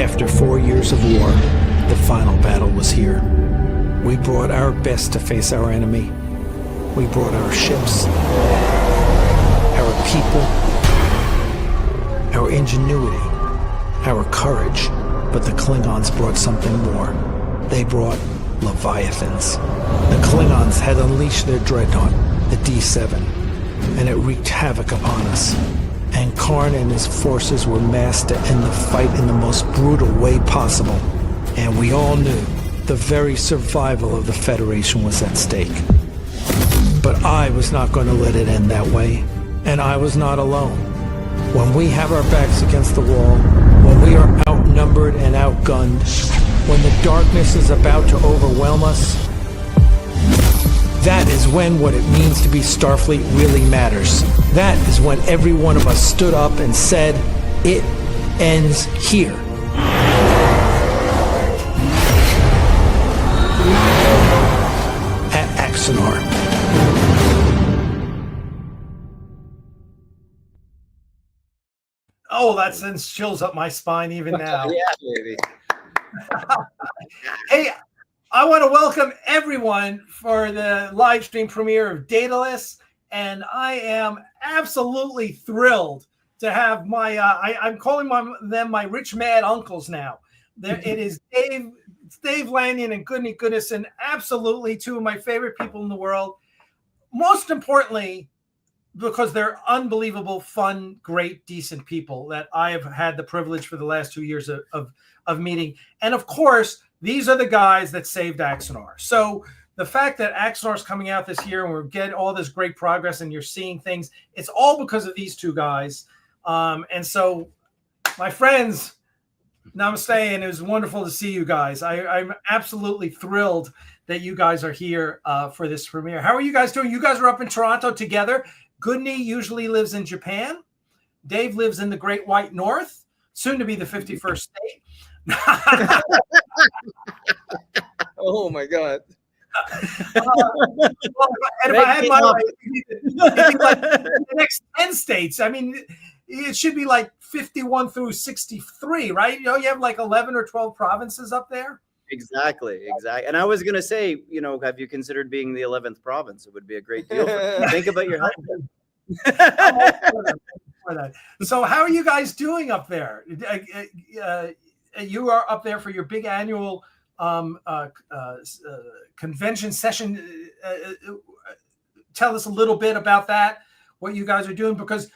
After 4 years of war, the final battle was here. We brought our best to face our enemy. We brought our ships, our people, our ingenuity, our courage. But the Klingons brought something more. They brought Leviathans. The Klingons had unleashed their dreadnought, the D7, and it wreaked havoc upon us. And Karn and his forces were massed to end the fight in the most brutal way possible. And we all knew the very survival of the Federation was at stake. But I was not going to let it end that way. And I was not alone. When we have our backs against the wall, when we are outnumbered and outgunned, when the darkness is about to overwhelm us, that is when what it means to be Starfleet really matters. That is when every one of us stood up and said, it ends here. At Axanar. Oh, that sends chills up my spine even now. Yeah, baby. Hey, I want to welcome everyone for the live stream premiere of Daedalus, and I am absolutely thrilled to have my, I'm calling them my rich mad uncles now. It is Dave Lanyon and Gudni Gudnason, absolutely two of my favorite people in the world. Most importantly, because they're unbelievable, fun, great, decent people that I have had the privilege for the last 2 years of meeting. And of course, these are the guys that saved Axanar. So the fact that Axanar is coming out this year and we're getting all this great progress and you're seeing things, it's all because of these two guys. And so, my friends, namaste, and it was wonderful to see you guys. I'm absolutely thrilled that you guys are here for this premiere. How are you guys doing? You guys are up in Toronto together. Gudni usually lives in Japan. Dave lives in the Great White North, soon to be the 51st state. Oh my God. And if I had my way, like the next 10 states, I mean, it should be like 51 through 63, right? You know, you have like 11 or 12 provinces up there. Exactly. And I was going to say, you know, have you considered being the 11th province? It would be a great deal. Think about your husband. So how are you guys doing up there? You are up there for your big annual convention session. Tell us a little bit about that, what you guys are doing, because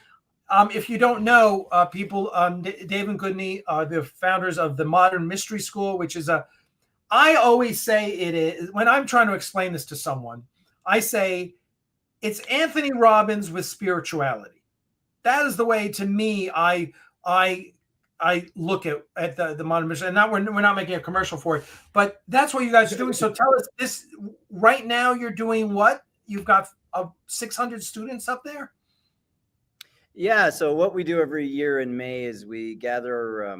if you don't know, people, Dave and Gudni are the founders of the Modern Mystery School, which is I always say it is, when I'm trying to explain this to someone, I say it's Anthony Robbins with spirituality. That is the way, to me, I look at the Modern Mystery. And not, we're not making a commercial for it, but that's what you guys are doing. So tell us this, right now you're doing what? You've got 600 students up there? Yeah, so what we do every year in May is we gather,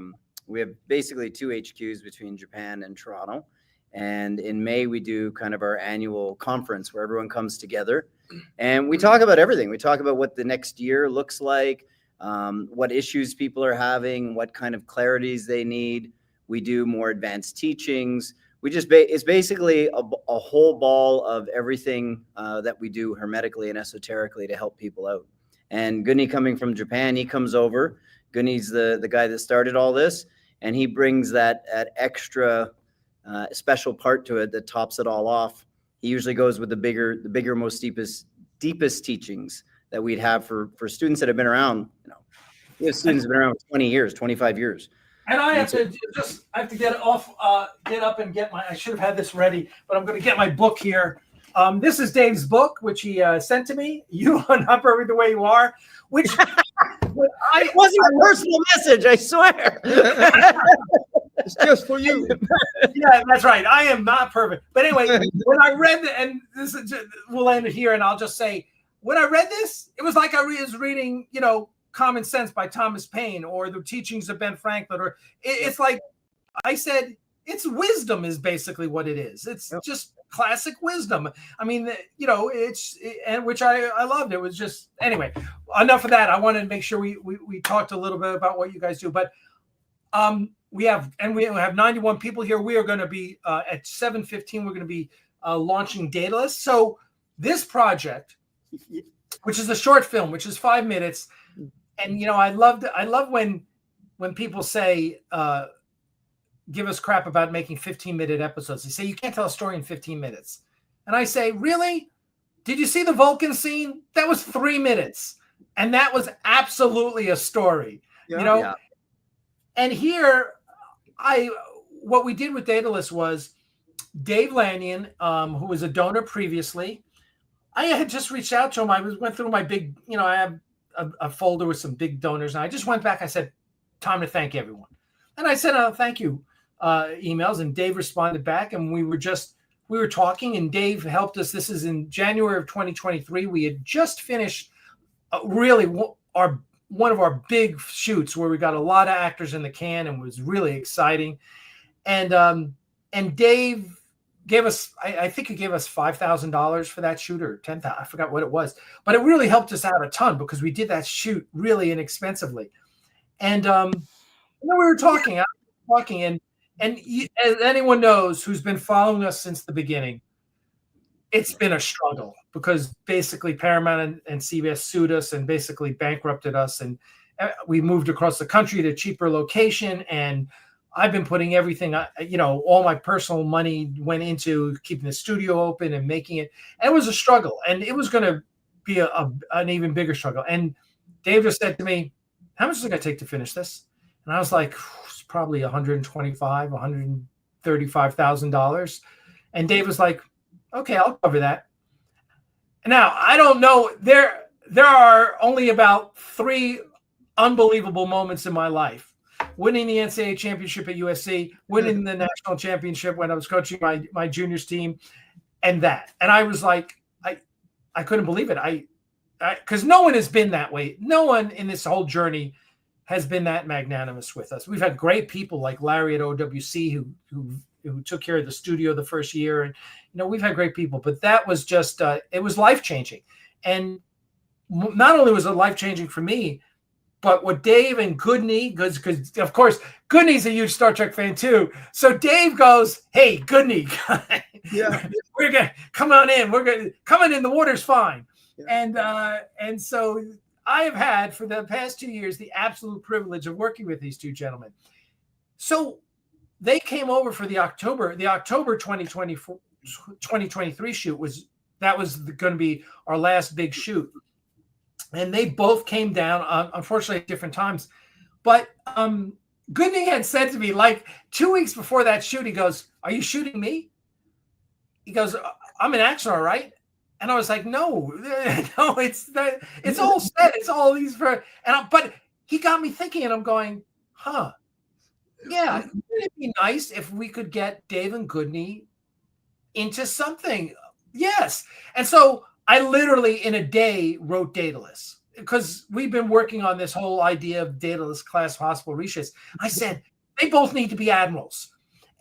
we have basically 2 HQs between Japan and Toronto. And in May, we do kind of our annual conference where everyone comes together. And we talk about everything. We talk about what the next year looks like, what issues people are having, what kind of clarities they need. We do more advanced teachings. We just, it's basically a whole ball of everything that we do hermetically and esoterically to help people out. And Gudni, coming from Japan, he comes over. Gudni's the guy that started all this, and he brings that extra special part to it that tops it all off. He usually goes with the bigger, most deepest teachings that we'd have for students that have been around. You know, we have students that have been around 20 years, 25 years. And I have to get up and get my, I should have had this ready, but I'm going to get my book here. This is Dave's book, which he sent to me. You are not perfect the way you are, which it wasn't a personal message, I swear. It's just for you. Yeah, that's right. I am not perfect. But anyway, when I read and this is just, we'll end it here, and I'll just say, when I read this, it was like I was reading, you know, Common Sense by Thomas Paine or the teachings of Ben Franklin, or it's like I said, it's wisdom is basically what it is. It's just classic wisdom. I mean, you know, and which I loved. It was just, anyway, enough of that. I wanted to make sure we talked a little bit about what you guys do. But we have 91 people here. We are going to be at 7:15. We're going to be launching Daedalus. So this project, which is a short film, which is 5 minutes, and I love when people say give us crap about making 15-minute episodes. They say you can't tell a story in 15 minutes, and I say, really? Did you see the Vulcan scene? That was 3 minutes, and that was absolutely a story. Yeah. And here, what we did with Daedalus was Dave Lanyon, who was a donor previously. I had just reached out to him. I went through my big, I have a folder with some big donors, and I just went back. I said, time to thank everyone. And I sent out thank you emails, and Dave responded back, and we were talking, and Dave helped us. This is in January of 2023. We had just finished really one of our big shoots where we got a lot of actors in the can, and it was really exciting. And Dave gave us, I think he gave us $5,000 for that shoot, or $10,000. I forgot what it was, but it really helped us out a ton because we did that shoot really inexpensively. And we were talking, and as anyone knows who's been following us since the beginning, it's been a struggle because basically Paramount and CBS sued us and basically bankrupted us, and we moved across the country to a cheaper location, and I've been putting everything, all my personal money went into keeping the studio open and making it. And it was a struggle, and it was going to be an even bigger struggle. And Dave just said to me, how much is it going to take to finish this? And I was like, it's probably $125,000, $135,000. And Dave was like, okay, I'll cover that. Now, I don't know. There are only about 3 unbelievable moments in my life. Winning the NCAA championship at USC, winning the national championship when I was coaching my juniors team, and that. And I was like, I couldn't believe it. Because no one has been that way. No one in this whole journey has been that magnanimous with us. We've had great people like Larry at OWC who took care of the studio the first year. And, we've had great people, but that was just, it was life-changing. And not only was it life-changing for me, but what Dave and Gudni, because of course, Gudni's a huge Star Trek fan too. So Dave goes, hey, Gudni, Yeah. we're going to come on in. We're going to come in, the water's fine. Yeah. And so I have had for the past 2 years, the absolute privilege of working with these two gentlemen. So they came over for the October 2023 shoot was going to be our last big shoot. And they both came down, unfortunately, at different times. But Gudni had said to me, like 2 weeks before that shoot, he goes, are you shooting me? He goes, I'm in Axanar, right? And I was like, no, it's all set. It's all these but he got me thinking, and I'm going, yeah, wouldn't it be nice if we could get Dave and Gudni into something? Yes. And so I literally in a day wrote Daedalus because we've been working on this whole idea of Daedalus class possible reshoots. I said, they both need to be admirals.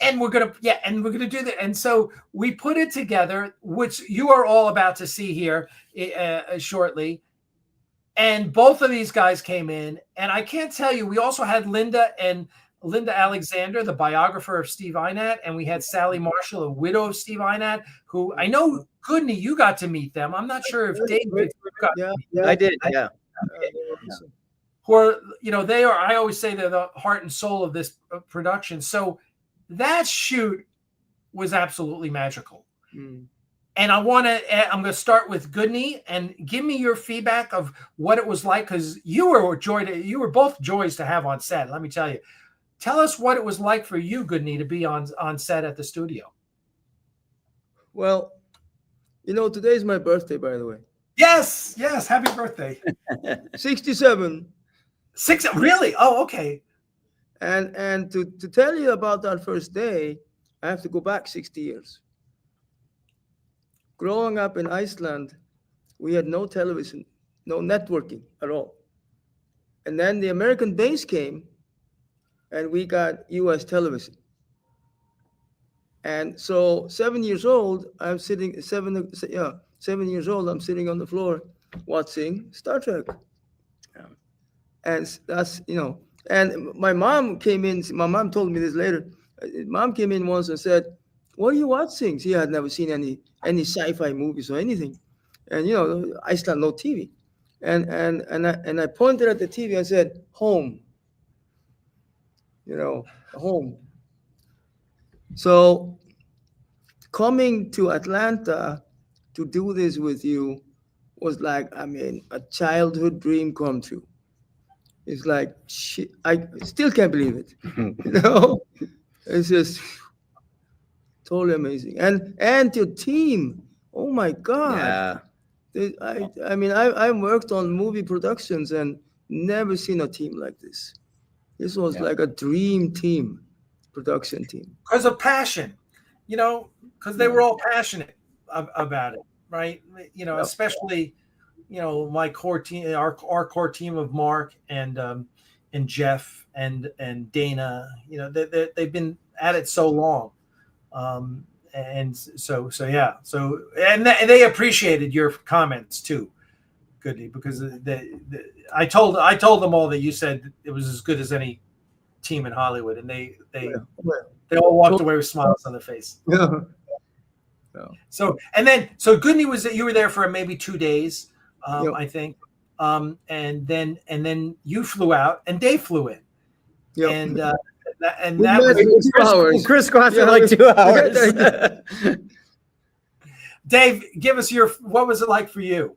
And we're going to do that. And so we put it together, which you are all about to see here shortly. And both of these guys came in, and I can't tell you, we also had Linda Alexander, the biographer of Steve Einat, and we had Sally Marshall, a widow of Steve Einat, who I know, Gudni, you got to meet them. I'm not sure if David got to meet them. I did, yeah. Who are, they are, I always say they're the heart and soul of this production. So that shoot was absolutely magical. And I'm going to start with Gudni and give me your feedback of what it was like, because you were both joys to have on set. Let me tell you. Tell us what it was like for you, Gudni, to be on set at the studio. Well, today is my birthday, by the way. Yes. Happy birthday. 67. Really? Oh, okay. And to tell you about that first day, I have to go back 60 years. Growing up in Iceland, we had no television, no networking at all. And then the American base came, and we got U.S. television. And so 7 years old, I'm sitting 7 years old, I'm sitting on the floor watching Star Trek. And that's, And my mom came in. My mom told me this later. Mom came in once and said, "What are you watching?" She had never seen any sci-fi movies or anything, and Iceland no TV, and I pointed at the TV and said, "Home." Home. So coming to Atlanta to do this with you was like, I mean, a childhood dream come true. It's like, shit, I still can't believe it. It's just totally amazing. And your team, oh my God. Yeah. I mean, I worked on movie productions and never seen a team like this. This was Yeah. like a dream team, production team. Because of passion, because they were all passionate about it, right? Yep. Especially, my core team, our core team of Mark and Jeff and Dana. They've been at it so long, and so yeah. So and they appreciated your comments too, Gudni, because I told them all that you said it was as good as any team in Hollywood, and they all walked away with smiles on their face. Yeah. So Gudni you were there for maybe 2 days, I think, and then you flew out and Dave flew in, and that was crisscrossed for like 2 hours. Dave, give us what was it like for you?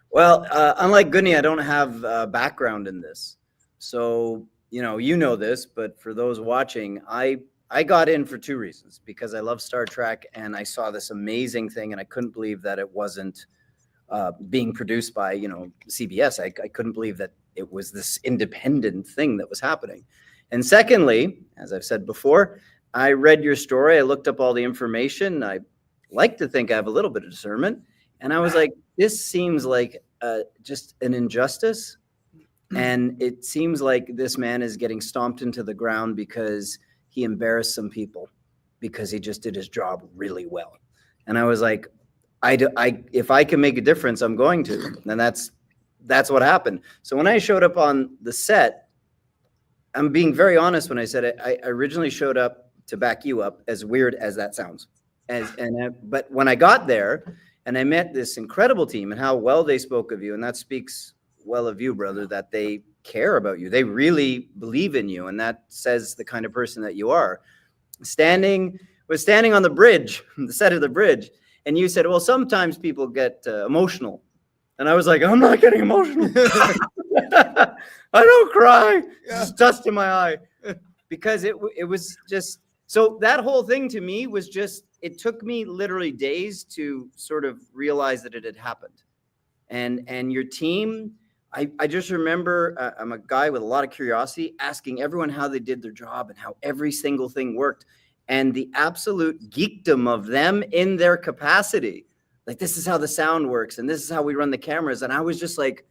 Well, unlike Gudni, I don't have a background in this, so you know this, but for those watching, I got in for 2 reasons: because I love Star Trek and I saw this amazing thing and I couldn't believe that it wasn't being produced by CBS. I couldn't believe that it was this independent thing that was happening. And secondly, as I've said before, I read your story. I looked up all the information. I like to think I have a little bit of discernment, and I was like, this seems like just an injustice. And it seems like this man is getting stomped into the ground because he embarrassed some people because he just did his job really well. And I was like, if I can make a difference, I'm going to. And that's what happened. So when I showed up on the set, I'm being very honest when I said it. I originally showed up to back you up, as weird as that sounds. But when I got there and I met this incredible team and how well they spoke of you, and that speaks well of you, brother, that they care about you. They really believe in you, and that says the kind of person that you are. Standing on the bridge, the set of the bridge, and you said, well, sometimes people get emotional. And I was like, I'm not getting emotional. I don't cry. Just dust in my eye. Because it was just, so that whole thing to me was just, it took me literally days to sort of realize that it had happened. And your team, I just remember, I'm a guy with a lot of curiosity, asking everyone how they did their job and how every single thing worked, and the absolute geekdom of them in their capacity. Like, this is how the sound works, and this is how we run the cameras. And I was just like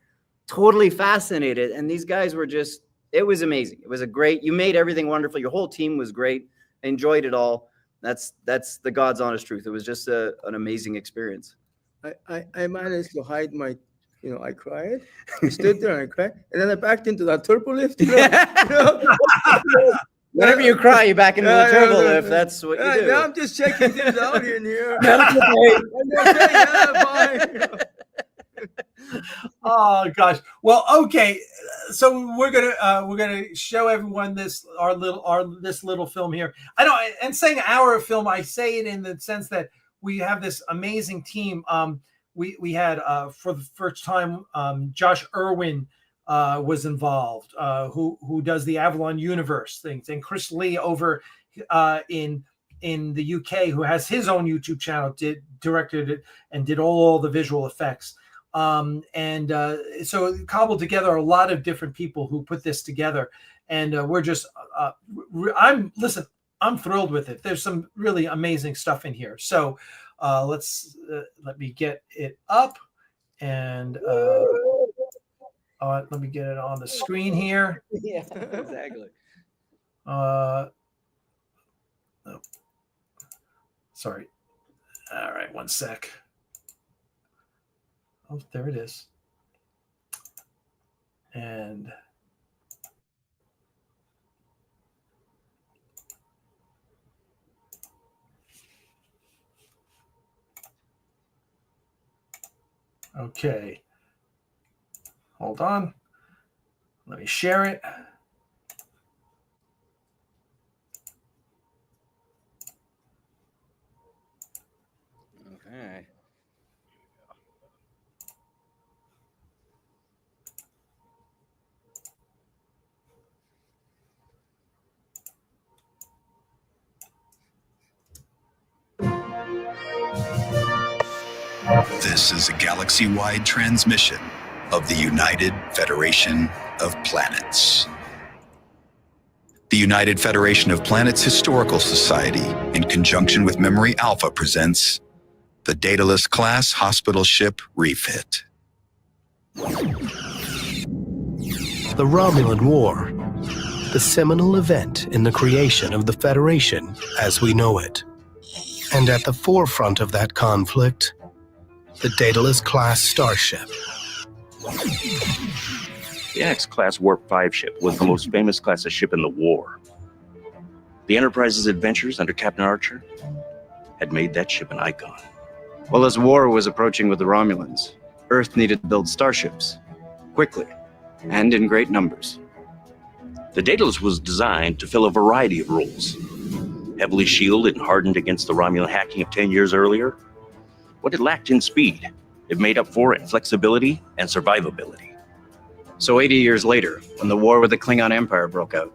totally fascinated. And these guys were just, it was amazing. It was you made everything wonderful. Your whole team was great. I enjoyed it all. That's the God's honest truth. It was just an amazing experience. I managed to hide my, I cried. I stood there and I cried, and then I backed into that turbo lift. Whenever you cry, you back into the turbo lift. That's what you do. Now I'm just checking things out in here. Oh gosh. Well, okay. So we're gonna show everyone this little film here. I know, and saying our film, I say it in the sense that we have this amazing team. We had for the first time Josh Irwin was involved, who does the Avalon Universe things, and Chris Lee over in the UK, who has his own YouTube channel, directed it and did all the visual effects. So it cobbled together a lot of different people who put this together, and we're just I'm thrilled with it. There's some really amazing stuff in here. So let me get it up, and let me get it on the screen here. Yeah, exactly. Oh, sorry. All right, one sec. Oh, there it is. And Okay. Hold on. Let me share it. Okay. This is a galaxy-wide transmission of the United Federation of Planets. The United Federation of Planets Historical Society, in conjunction with Memory Alpha, presents the Daedalus class hospital ship refit. The Romulan War, the seminal event in the creation of the Federation as we know it. And at the forefront of that conflict, the Daedalus-class starship. The X-class Warp 5 ship was the most famous class of ship in the war. The Enterprise's adventures under Captain Archer had made that ship an icon. Well, as war was approaching with the Romulans, Earth needed to build starships, quickly, and in great numbers. The Daedalus was designed to fill a variety of roles. Heavily shielded and hardened against the Romulan hacking of 10 years earlier, what it lacked in speed, it made up for in flexibility and survivability. So 80 years later, when the war with the Klingon Empire broke out,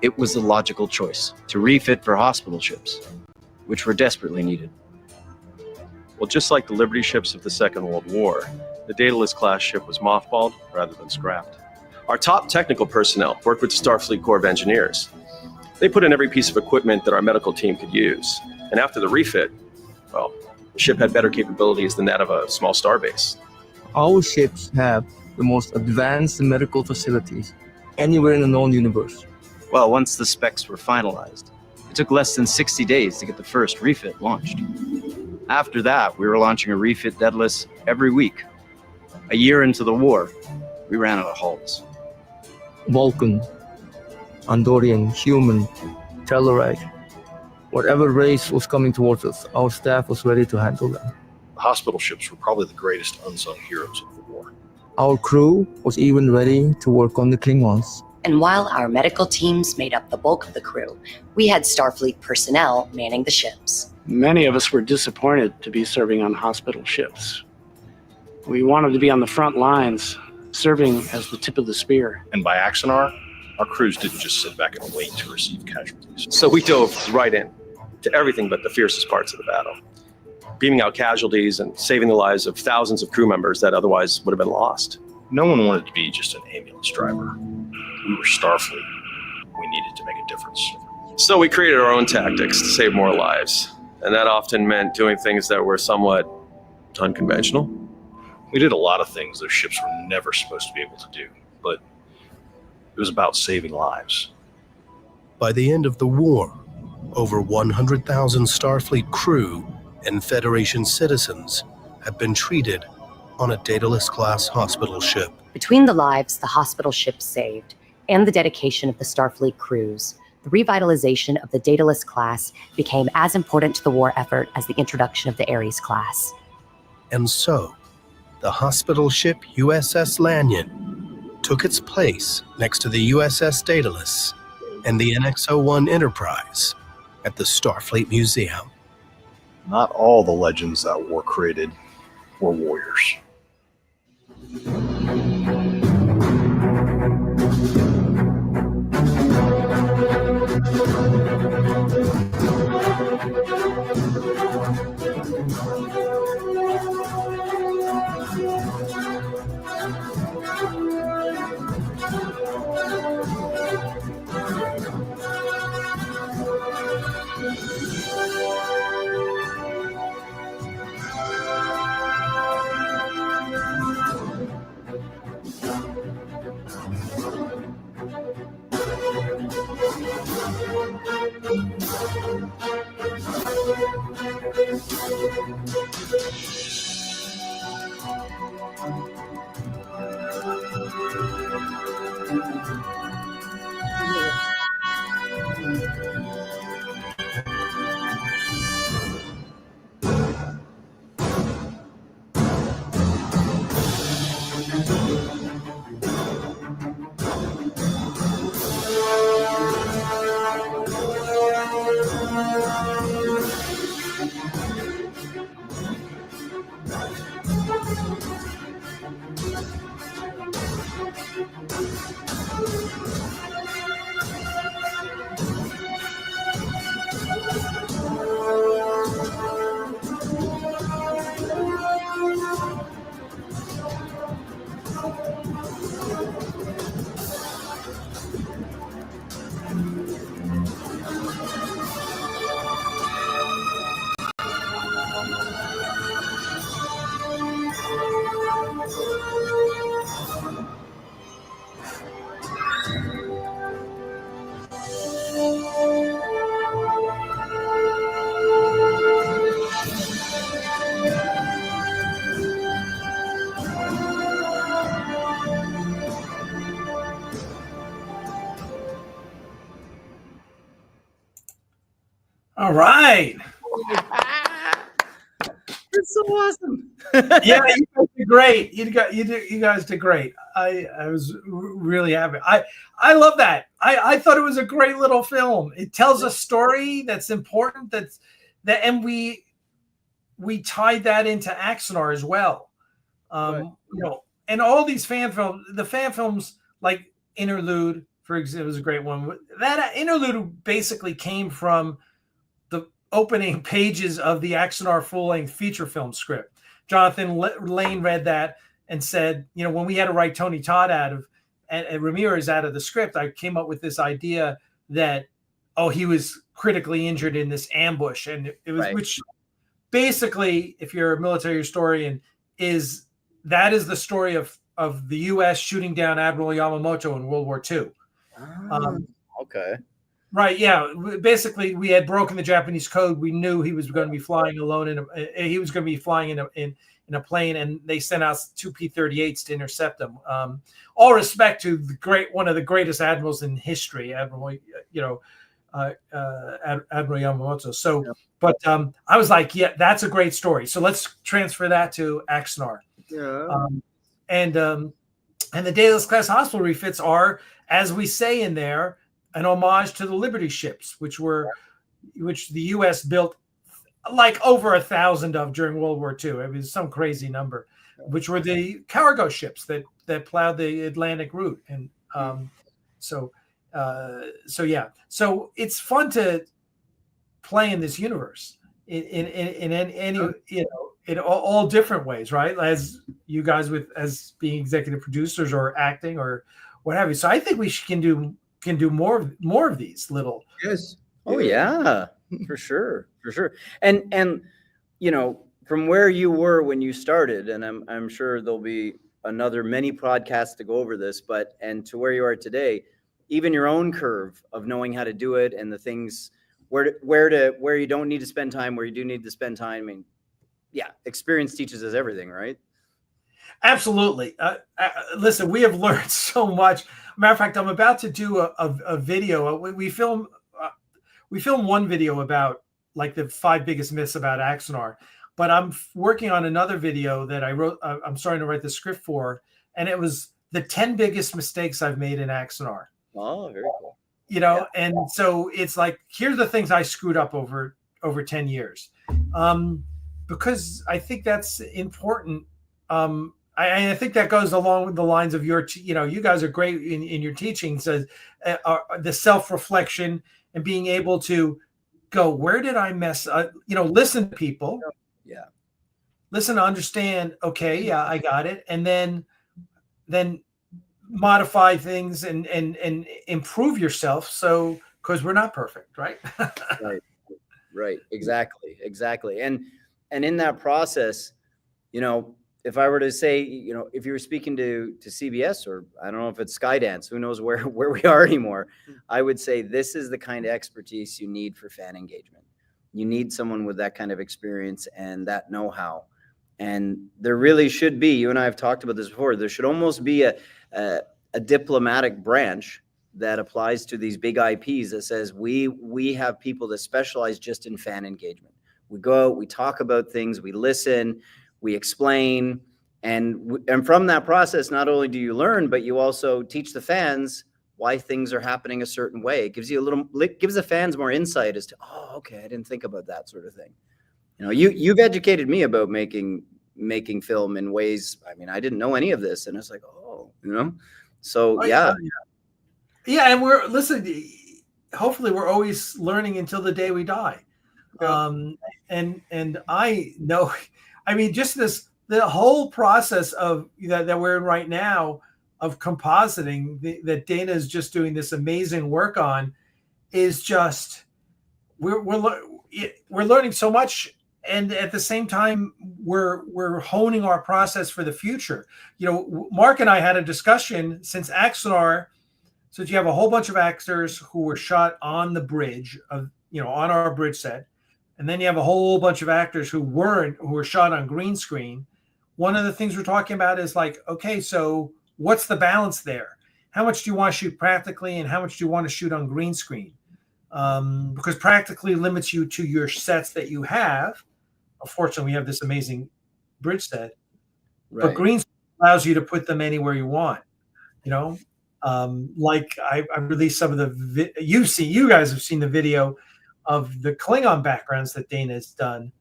it was the logical choice to refit for hospital ships, which were desperately needed. Well, just like the Liberty ships of the Second World War, the Daedalus-class ship was mothballed rather than scrapped. Our top technical personnel worked with the Starfleet Corps of Engineers. They put in every piece of equipment that our medical team could use. And after the refit, well, the ship had better capabilities than that of a small starbase. Our ships have the most advanced medical facilities anywhere in the known universe. Well, once the specs were finalized, it took less than 60 days to get the first refit launched. After that, we were launching a refit Daedalus every week. A year into the war, we ran out of hulls. Vulcan, Andorian, human, Telluride, whatever race was coming towards us, our staff was ready to handle them. The hospital ships were probably the greatest unsung heroes of the war. Our crew was even ready to work on the Klingons. And while our medical teams made up the bulk of the crew, we had Starfleet personnel manning the ships. Many of us were disappointed to be serving on hospital ships. We wanted to be on the front lines, serving as the tip of the spear. And by Axanar, our crews didn't just sit back and wait to receive casualties. So we dove right in to everything but the fiercest parts of the battle, beaming out casualties and saving the lives of thousands of crew members that otherwise would have been lost. No one wanted to be just an ambulance driver. We were Starfleet. We needed to make a difference. So we created our own tactics to save more lives. And that often meant doing things that were somewhat unconventional. We did a lot of things those ships were never supposed to be able to do, but it was about saving lives. By the end of the war, over 100,000 Starfleet crew and Federation citizens had been treated on a Daedalus-class hospital ship. Between the lives the hospital ships saved and the dedication of the Starfleet crews, the revitalization of the Daedalus class became as important to the war effort as the introduction of the Ares class. And so, the hospital ship USS Lanyon took its place next to the USS Daedalus and the NX-01 Enterprise at the Starfleet Museum. Not all the legends that war created were warriors. All right. It's so awesome. Yeah, you guys did great. You guys did great. I was really happy. I love that. I thought it was a great little film. It tells a story that's important. And we tied that into Axanar as well. Right. You know, and all these fan films like Interlude, for example, was a great one. That Interlude basically came from the opening pages of the Axanar full-length feature film script. Jonathan Lane read that and said, you know, when we had to write Tony Todd and Ramirez out of the script, I came up with this idea that, he was critically injured in this ambush. And it was, which basically, if you're a military historian, that is the story of the U.S. shooting down Admiral Yamamoto in World War II. Okay. Right. Yeah. Basically, we had broken the Japanese code. We knew he was going to be flying alone he was going to be flying in a plane, and they sent out 2 P-38s to intercept him. All respect to one of the greatest admirals in history, Admiral Yamamoto. So, but I was like, yeah, that's a great story. So let's transfer that to Axanar. Yeah. And the Daedalus class hospital refits are, as we say in there, an homage to the Liberty ships, which the U.S. built like over 1,000 of during World War II. It was some crazy number, which were the cargo ships that plowed the Atlantic route. And so yeah. So it's fun to play in this universe in any, in all different ways, right? As you guys as being executive producers or acting or what have you. So I think we can do more of these little. Yes. Oh yeah, for sure. And you know, from where you were when you started, and I'm sure there'll be many podcasts to go over this, and to where you are today, even your own curve of knowing how to do it and the things where you don't need to spend time, where you do need to spend time. I mean, yeah, experience teaches us everything, right? Absolutely. Listen, we have learned so much. Matter of fact, I'm about to do a video. We filmed one video about like the 5 biggest myths about Axanar, but I'm working on another video that I wrote. I'm starting to write the script for, and it was the 10 biggest mistakes I've made in Axanar. Oh, very cool. You know, and so it's like, here's the things I screwed up over 10 years. Because I think that's important. I think that goes along with the lines of you guys are great in your teaching, says the self-reflection and being able to go, where did I mess up? Listen to people. Yeah. Listen to understand. Okay. Yeah, I got it. And then modify things and improve yourself. So, because we're not perfect, right? Right. Exactly. And in that process, if I were to say, if you were speaking to CBS, or I don't know if it's Skydance, who knows where we are anymore, I would say this is the kind of expertise you need for fan engagement. You need someone with that kind of experience and that know-how. And there really should be, you and I have talked about this before, there should almost be a diplomatic branch that applies to these big IPs that says we have people that specialize just in fan engagement. We go out, we talk about things, we listen, we explain, and from that process, not only do you learn, but you also teach the fans why things are happening a certain way. It gives gives the fans more insight as to, okay, I didn't think about that sort of thing. You've educated me about making film in ways, I mean, I didn't know any of this, and it's like, so yeah. Yeah, and we're hopefully we're always learning until the day we die. Yeah. And I know, I mean, just the whole process of that we're in right now of compositing that Dana is just doing this amazing work on is just we're learning so much, and at the same time we're honing our process for the future. Mark and I had a discussion since Axanar. So you have a whole bunch of actors who were shot on the bridge on our bridge set. And then you have a whole bunch of actors who were shot on green screen. One of the things we're talking about is like, okay, so what's the balance there? How much do you want to shoot practically and how much do you want to shoot on green screen? because practically limits you to your sets that you have. Unfortunately, we have this amazing bridge set, but green screen allows you to put them anywhere you want. Like I released some of the you guys have seen the video of the Klingon backgrounds that Dana has done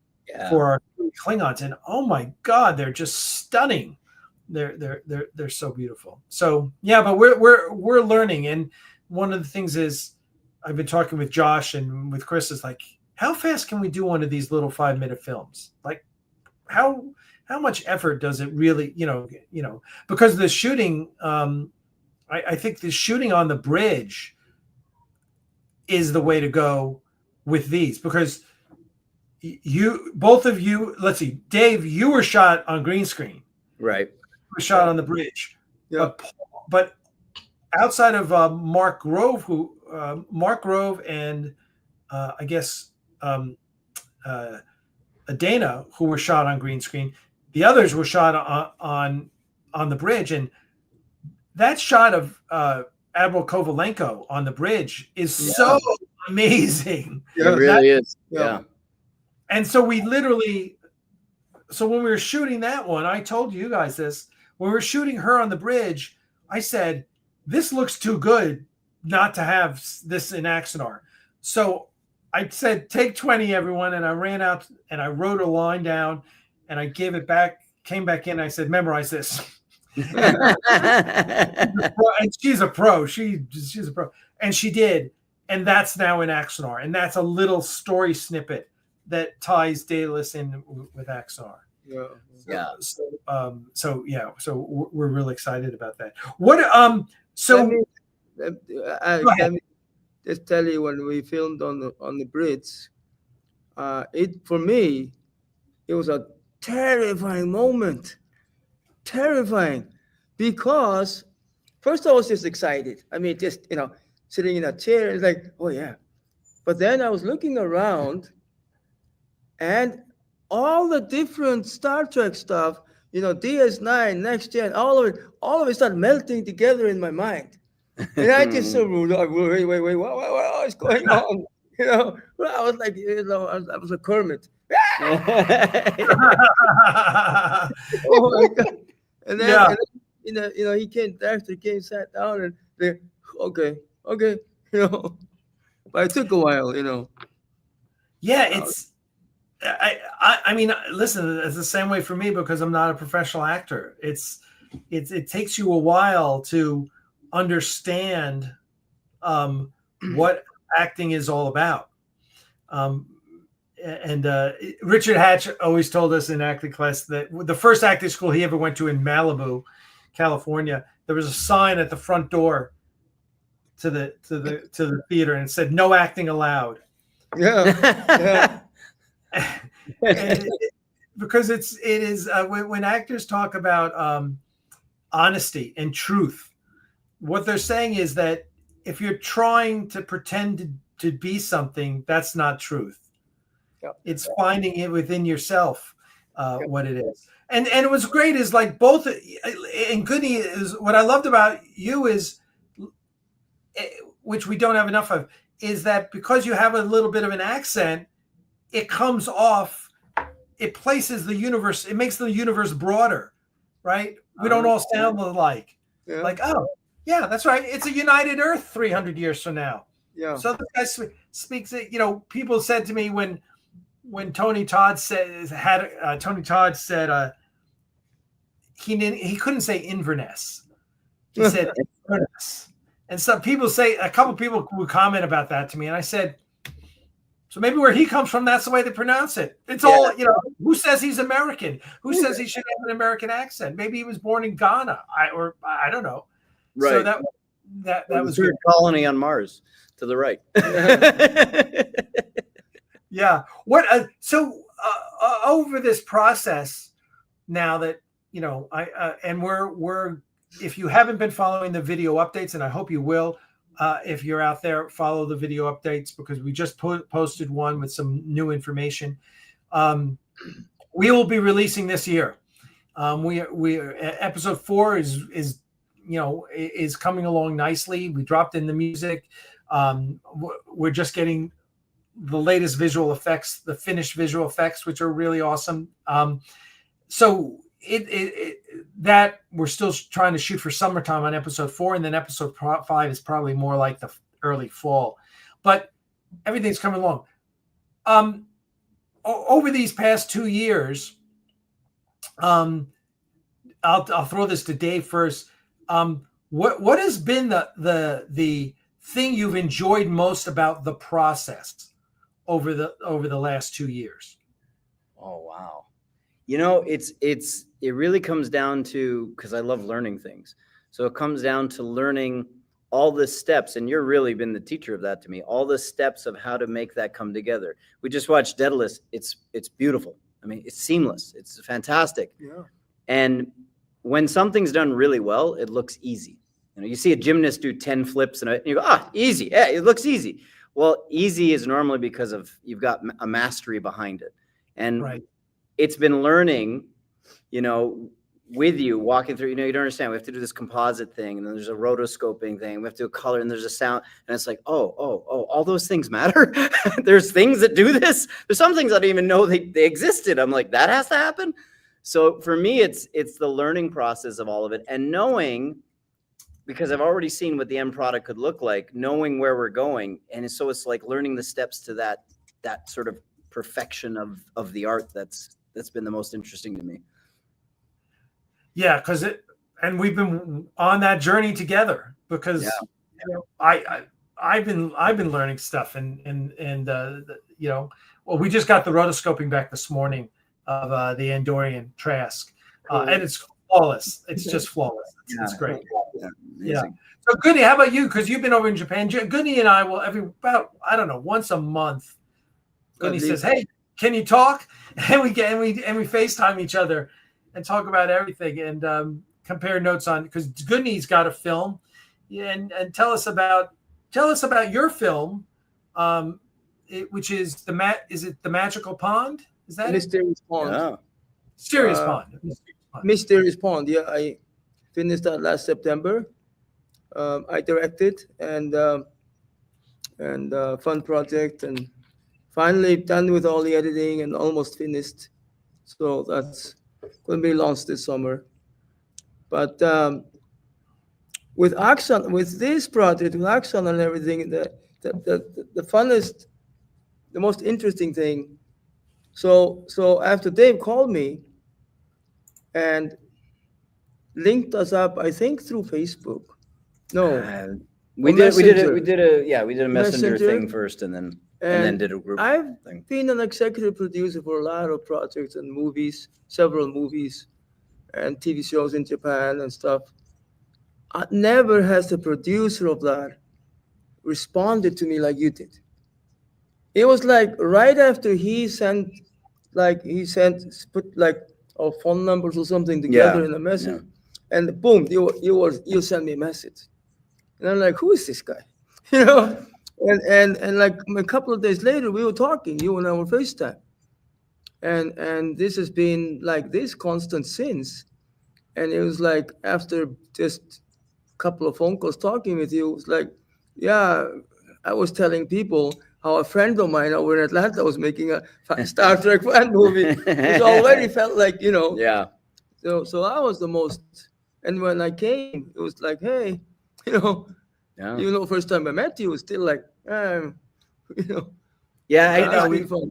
for our Klingons, and oh my God, they're just stunning. They're so beautiful. So yeah, but we're learning, and one of the things is I've been talking with Josh and with Chris is like, how fast can we do one of these little 5-minute films? Like how much effort does it really, because the shooting, I think the shooting on the bridge is the way to go with these, because both of you, let's see, Dave, you were shot on green screen. Right. You were shot on the bridge. Yeah. But outside of Mark Grove and I guess Dana, who were shot on green screen, the others were shot on the bridge, and that shot of Admiral Kovalenko on the bridge is so amazing. Yeah, it really is. Yeah. And so when we were shooting that one, I told you guys this, when we were shooting her on the bridge, I said, this looks too good not to have this in Axanar. So I said, take 20, everyone. And I ran out and I wrote a line down and I gave it back, came back in. And I said, memorize this. And she's a pro. She's a pro. And she did. And that's now in Axanar. And that's a little story snippet that ties Daedalus in with Axanar. Yeah. So we're really excited about that. What let me just tell you, when we filmed on the bridge, for me it was a terrifying moment. Terrifying, because first I was just excited. I mean, just sitting in a chair, it's like, oh yeah. But then I was looking around, and all the different Star Trek stuff, DS9, Next Gen, all of it started melting together in my mind. And I just said, wait, what is going on? I was like, I was a Kermit. Oh my God. And then, he came, sat down, and they, okay. But it took a while, Yeah, it's. I mean, listen, it's the same way for me because I'm not a professional actor. It takes you a while to understand what acting is all about. Richard Hatch always told us in acting class that the first acting school he ever went to in Malibu, California, there was a sign at the front door to the theater, and it said "No acting allowed." Yeah. Because it is when actors talk about honesty and truth, what they're saying is that if you're trying to pretend to be something, that's not truth. Yep. It's finding it within yourself, what it is. And it was great is like both, and Gudni is what I loved about you is, which we don't have enough of, is that because you have a little bit of an accent, it comes off, it places the universe, it makes the universe broader, right? We don't all sound alike. Yeah. Like, oh, yeah, that's right. It's a united Earth 300 years from now. Yeah. So the guy speaks it, people said to me when Tony Todd said he couldn't say Inverness. He said Inverness. And some people a couple of people would comment about that to me. And I said, so maybe where he comes from, that's the way they pronounce it. It's all, who says he's American? Who says he should have an American accent? Maybe he was born in Ghana. I don't know. Right. So that was a colony on Mars to the right. Yeah. What? Over this process now that, we're if you haven't been following the video updates, and I hope you will, if you're out there, follow the video updates because we just posted one with some new information. We will be releasing this year. We episode 4 is coming along nicely. We dropped in the music. We're just getting the latest visual effects, the finished visual effects, which are really awesome. So that we're still trying to shoot for summertime on episode 4, and then episode 5 is probably more like the early fall. But everything's coming along. Over these past 2 years, I'll throw this to Dave first. What has been the thing you've enjoyed most about the process over the last 2 years? Oh, wow. You know, it really comes down to, because I love learning things. So it comes down to learning all the steps, and you've really been the teacher of that to me, all the steps of how to make that come together. We just watched Daedalus. It's beautiful. I mean, it's seamless. It's fantastic. Yeah. And when something's done really well, it looks easy. You know, you see a gymnast do 10 flips and you go, easy. Yeah, it looks easy. Well, easy is normally because of you've got a mastery behind it. And Right. It's been learning, with you walking through, you don't understand. We have to do this composite thing, and then there's a rotoscoping thing. We have to do a color, and there's a sound, and it's like, oh, all those things matter. There's things that do this. There's some things I didn't even know they existed. I'm like, that has to happen. So for me, it's the learning process of all of it, and knowing, because I've already seen what the end product could look like, knowing where we're going, and so it's like learning the steps to that sort of perfection of the art that's been the most interesting to me. Yeah, and we've been on that journey together because I've been learning stuff and we just got the rotoscoping back this morning of the Andorian Trask, and it's flawless. It's just flawless. It's great. Yeah. So Gudni, how about you? Because you've been over in Japan. Gudni and I will once a month. Gudni says, "Hey, can you talk?" And we FaceTime each other and talk about everything and compare notes on, because Gudni's got a film, and tell us about your film, which is the Magical Pond? Is that Mysterious Pond? Yeah. Mysterious Pond. Mysterious Pond. Yeah, I finished that last September. I directed and fun project, and finally done with all the editing and almost finished. So that's going to be launched this summer. But with Axanar, with this project, with Axanar and everything, the funnest, the most interesting thing. So after Dave called me and linked us up, I think through Facebook. No, we did a messenger thing first, and then did a group I've thing. been an executive producer for a lot of projects and movies, several movies and TV shows in Japan and stuff. Never has the producer of that responded to me like you did. It was like right after he put like our phone numbers or something together in a message, and boom, you send me a message, and I'm like, who is this guy? And like a couple of days later, we were talking, you and I were FaceTime, and this has been like this constant since. And it was like after just a couple of phone calls talking with you, it was like, yeah, I was telling people how a friend of mine over in Atlanta was making a Star Trek fan movie, which already felt like, Yeah. So I was the most, and when I came, it was like, hey, first time I met you, it was still like, Yeah, I know.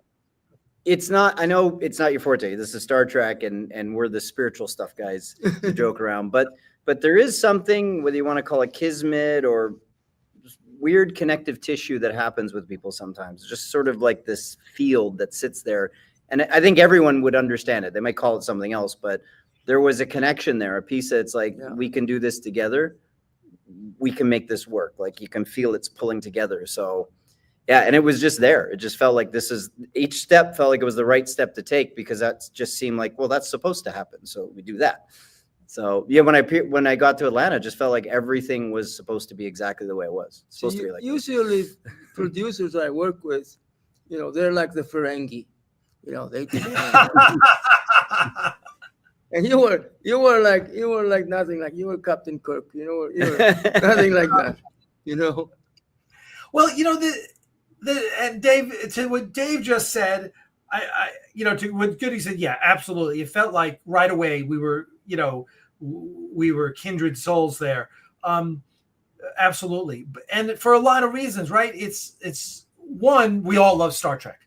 It's not. I know it's not your forte. This is Star Trek, and we're the spiritual stuff guys to joke around. But there is something, whether you want to call it kismet or just weird connective tissue that happens with people sometimes. It's just sort of like this field that sits there, and I think everyone would understand it. They might call it something else, but there was a connection there, a piece that's like, we can do this together. We can make this work. Like you can feel it's pulling together. So. Yeah, and it was just there. It just felt like each step felt like it was the right step to take, because that just seemed like, well, that's supposed to happen. So we do that. So yeah, when I got to Atlanta, it just felt like everything was supposed to be exactly the way it was. It's supposed to be like usually producers I work with, they're like the Ferengi, they do. And you were like nothing, like you were Captain Kirk, you were nothing like that, Well, and Dave, to what Dave just said, to what Gudni said, yeah, absolutely. It felt like right away we were kindred souls there. Absolutely. And for a lot of reasons, right? It's one, we all love Star Trek.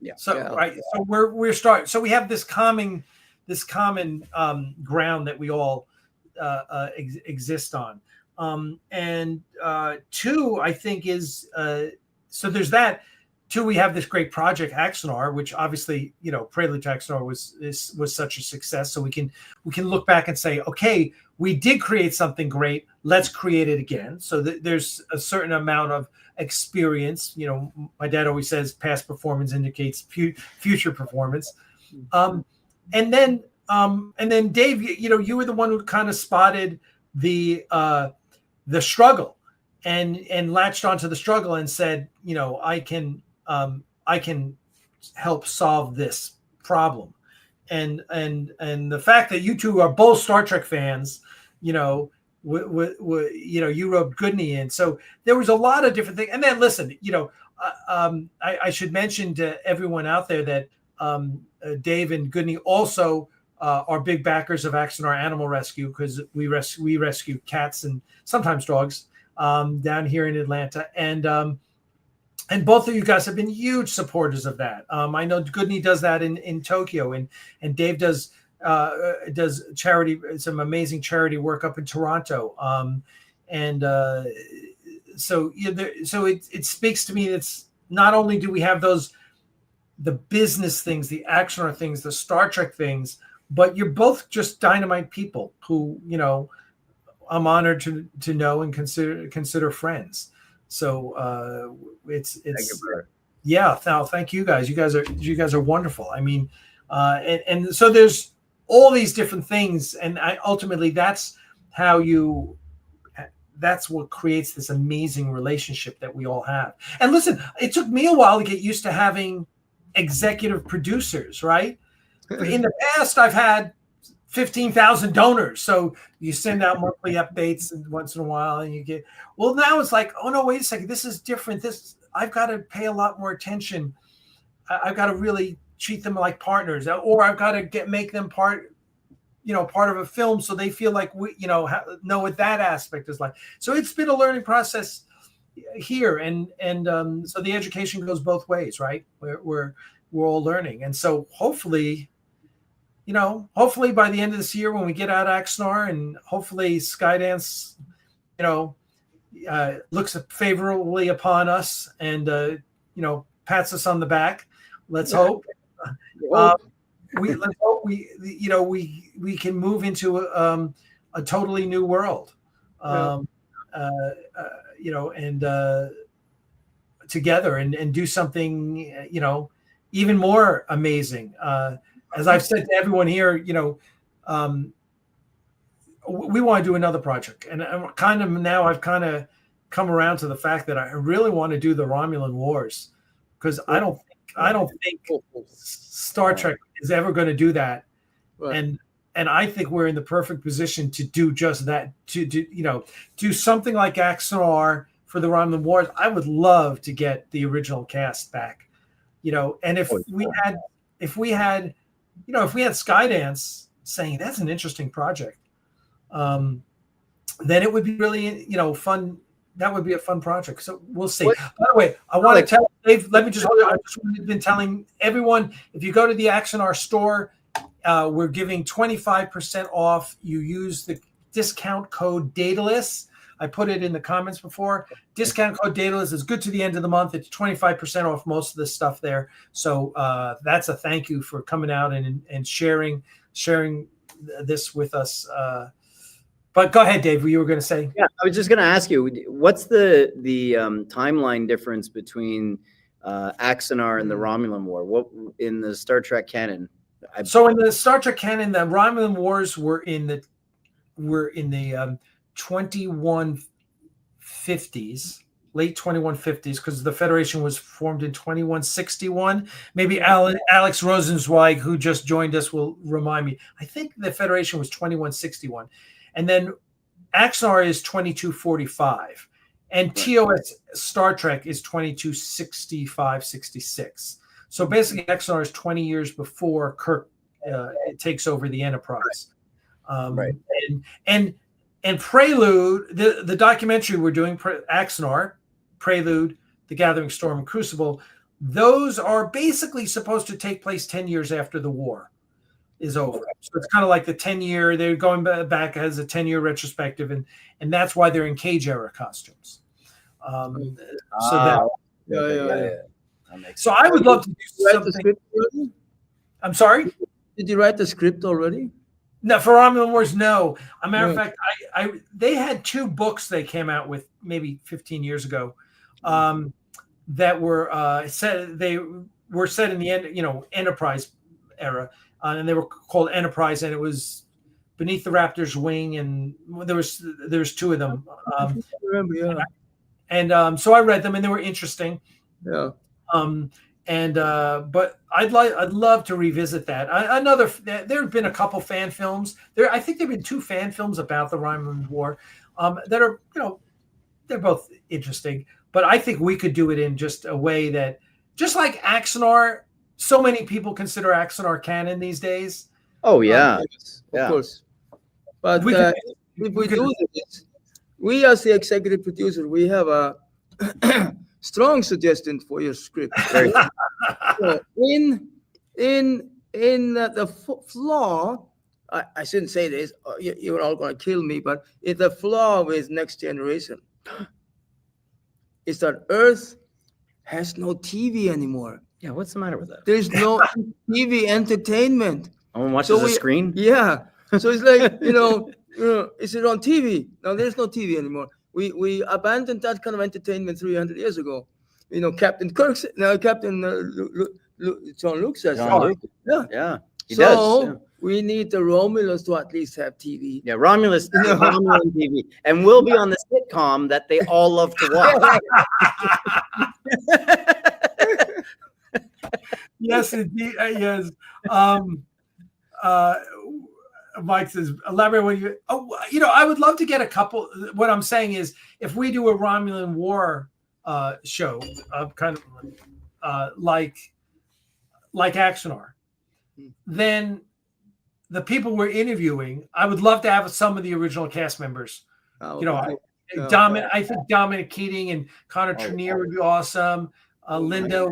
Yeah. So, yeah. right. So we have this common ground that we all exist on. And two, I think is, so there's that. Two, we have this great project Axanar, which obviously, Prelude to Axanar was such a success. So we can look back and say, okay, we did create something great. Let's create it again. So there's a certain amount of experience. My dad always says past performance indicates future performance. And then Dave, you were the one who kind of spotted the struggle and latched onto the struggle and said, I can help solve this problem. And the fact that you two are both Star Trek fans, you wrote Gudni in. So there was a lot of different things. And then listen, I should mention to everyone out there that Dave and Gudni also are big backers of Axanar Animal Rescue, because we rescue cats and sometimes dogs down here in Atlanta. And both of you guys have been huge supporters of that. I know Gudni does that in Tokyo, and Dave does charity, some amazing charity work up in Toronto. So it speaks to me. It's not only do we have the business things, the Axanar things, the Star Trek things, but you're both just dynamite people who, I'm honored to know and consider friends. So it's yeah. Thank you guys. You guys are wonderful. I mean, and so there's all these different things, and ultimately that's what creates this amazing relationship that we all have. And listen, it took me a while to get used to having executive producers, right? In the past, I've had 15,000 donors. So you send out monthly updates once in a while and you get, well, now it's like, oh no, wait a second. This is different. I've got to pay a lot more attention. I've got to really treat them like partners, or I've got to make them part of a film. So they feel like we, know what that aspect is like. So it's been a learning process here. And so the education goes both ways, right? We're all learning. And so hopefully by the end of this year, when we get out of Axanar, and hopefully Skydance, looks favorably upon us and, pats us on the back. Let's hope. Let's hope we can move into a totally new world, together and do something, even more amazing. As I've said to everyone here, we want to do another project, and I've kind of come around to the fact that I really want to do the Romulan Wars, because I don't think Star Trek is ever going to do that, right. And I think we're in the perfect position to do just that, to do something like Axanar for the Romulan Wars. I would love to get the original cast back, and if we had Skydance saying that's an interesting project, then it would be really, fun. That would be a fun project. So we'll see. By the way, I want to tell Dave, I've just been telling everyone, if you go to the Axanar store, we're giving 25% off. You use the discount code Daedalus. I put it in the comments before. Discount code Daedalus is good to the end of the month. It's 25% off most of the stuff there. So that's a thank you for coming out and sharing this with us. But go ahead, Dave. What you were going to say? Yeah, I was just going to ask you, what's the timeline difference between Axanar and the Romulan War? What in the Star Trek canon? So in the Star Trek canon, the Romulan Wars were in the 2150s, late 2150s, because the Federation was formed in 2161. Maybe Alex Rosenzweig, who just joined us, will remind me. I think the Federation was 2161. And then Axanar is 2245. And TOS Star Trek is 2265-66. So basically, Axanar is 20 years before Kirk takes over the Enterprise. Right. And Prelude, the documentary we're doing, Axanar, Prelude, The Gathering Storm, and Crucible, those are basically supposed to take place 10 years after the war is over. So it's kind of like the 10-year, they're going back as a 10-year retrospective, and that's why they're in cage era costumes. That makes sense. I would love to do something. I'm sorry? Did you write the script already? No, for Romulan Wars, no. As a matter of fact, they had 2 books they came out with maybe 15 years ago that were set. They were set in the Enterprise era, and they were called Enterprise, and it was Beneath the Raptor's Wing, and there was 2 of them. I remember, yeah. And so I read them, and they were interesting. Yeah. But I'd love to revisit that. There have been a couple fan films. I think there've been 2 fan films about the Romulan War that are, they're both interesting. But I think we could do it in just a way that, just like Axanar, so many people consider Axanar canon these days. Oh yeah, of course. But if we do this, we as the executive producer, we have a strong suggestion for your script. So in the flaw, I shouldn't say this. You're all going to kill me, but it's the flaw with Next Generation. Is that Earth has no TV anymore. Yeah, what's the matter with that? There's no TV entertainment. No one watches the screen? Yeah. So it's like, is it on TV? No, there's no TV anymore. We abandoned that kind of entertainment 300 years ago. Captain Kirk, Captain Jean-Luc says. Yeah. He does. Yeah. We need the Romulans to at least have TV. Yeah, Romulan TV. And we'll be on the sitcom that they all love to watch. Yes, indeed. Yes. Mike says, elaborate what you. I would love to get a couple. What I'm saying is, if we do a Romulan War show, kind of like Axanar, then the people we're interviewing, I would love to have some of the original cast members. I think Dominic Keating and Connor Trenier would be awesome. Linda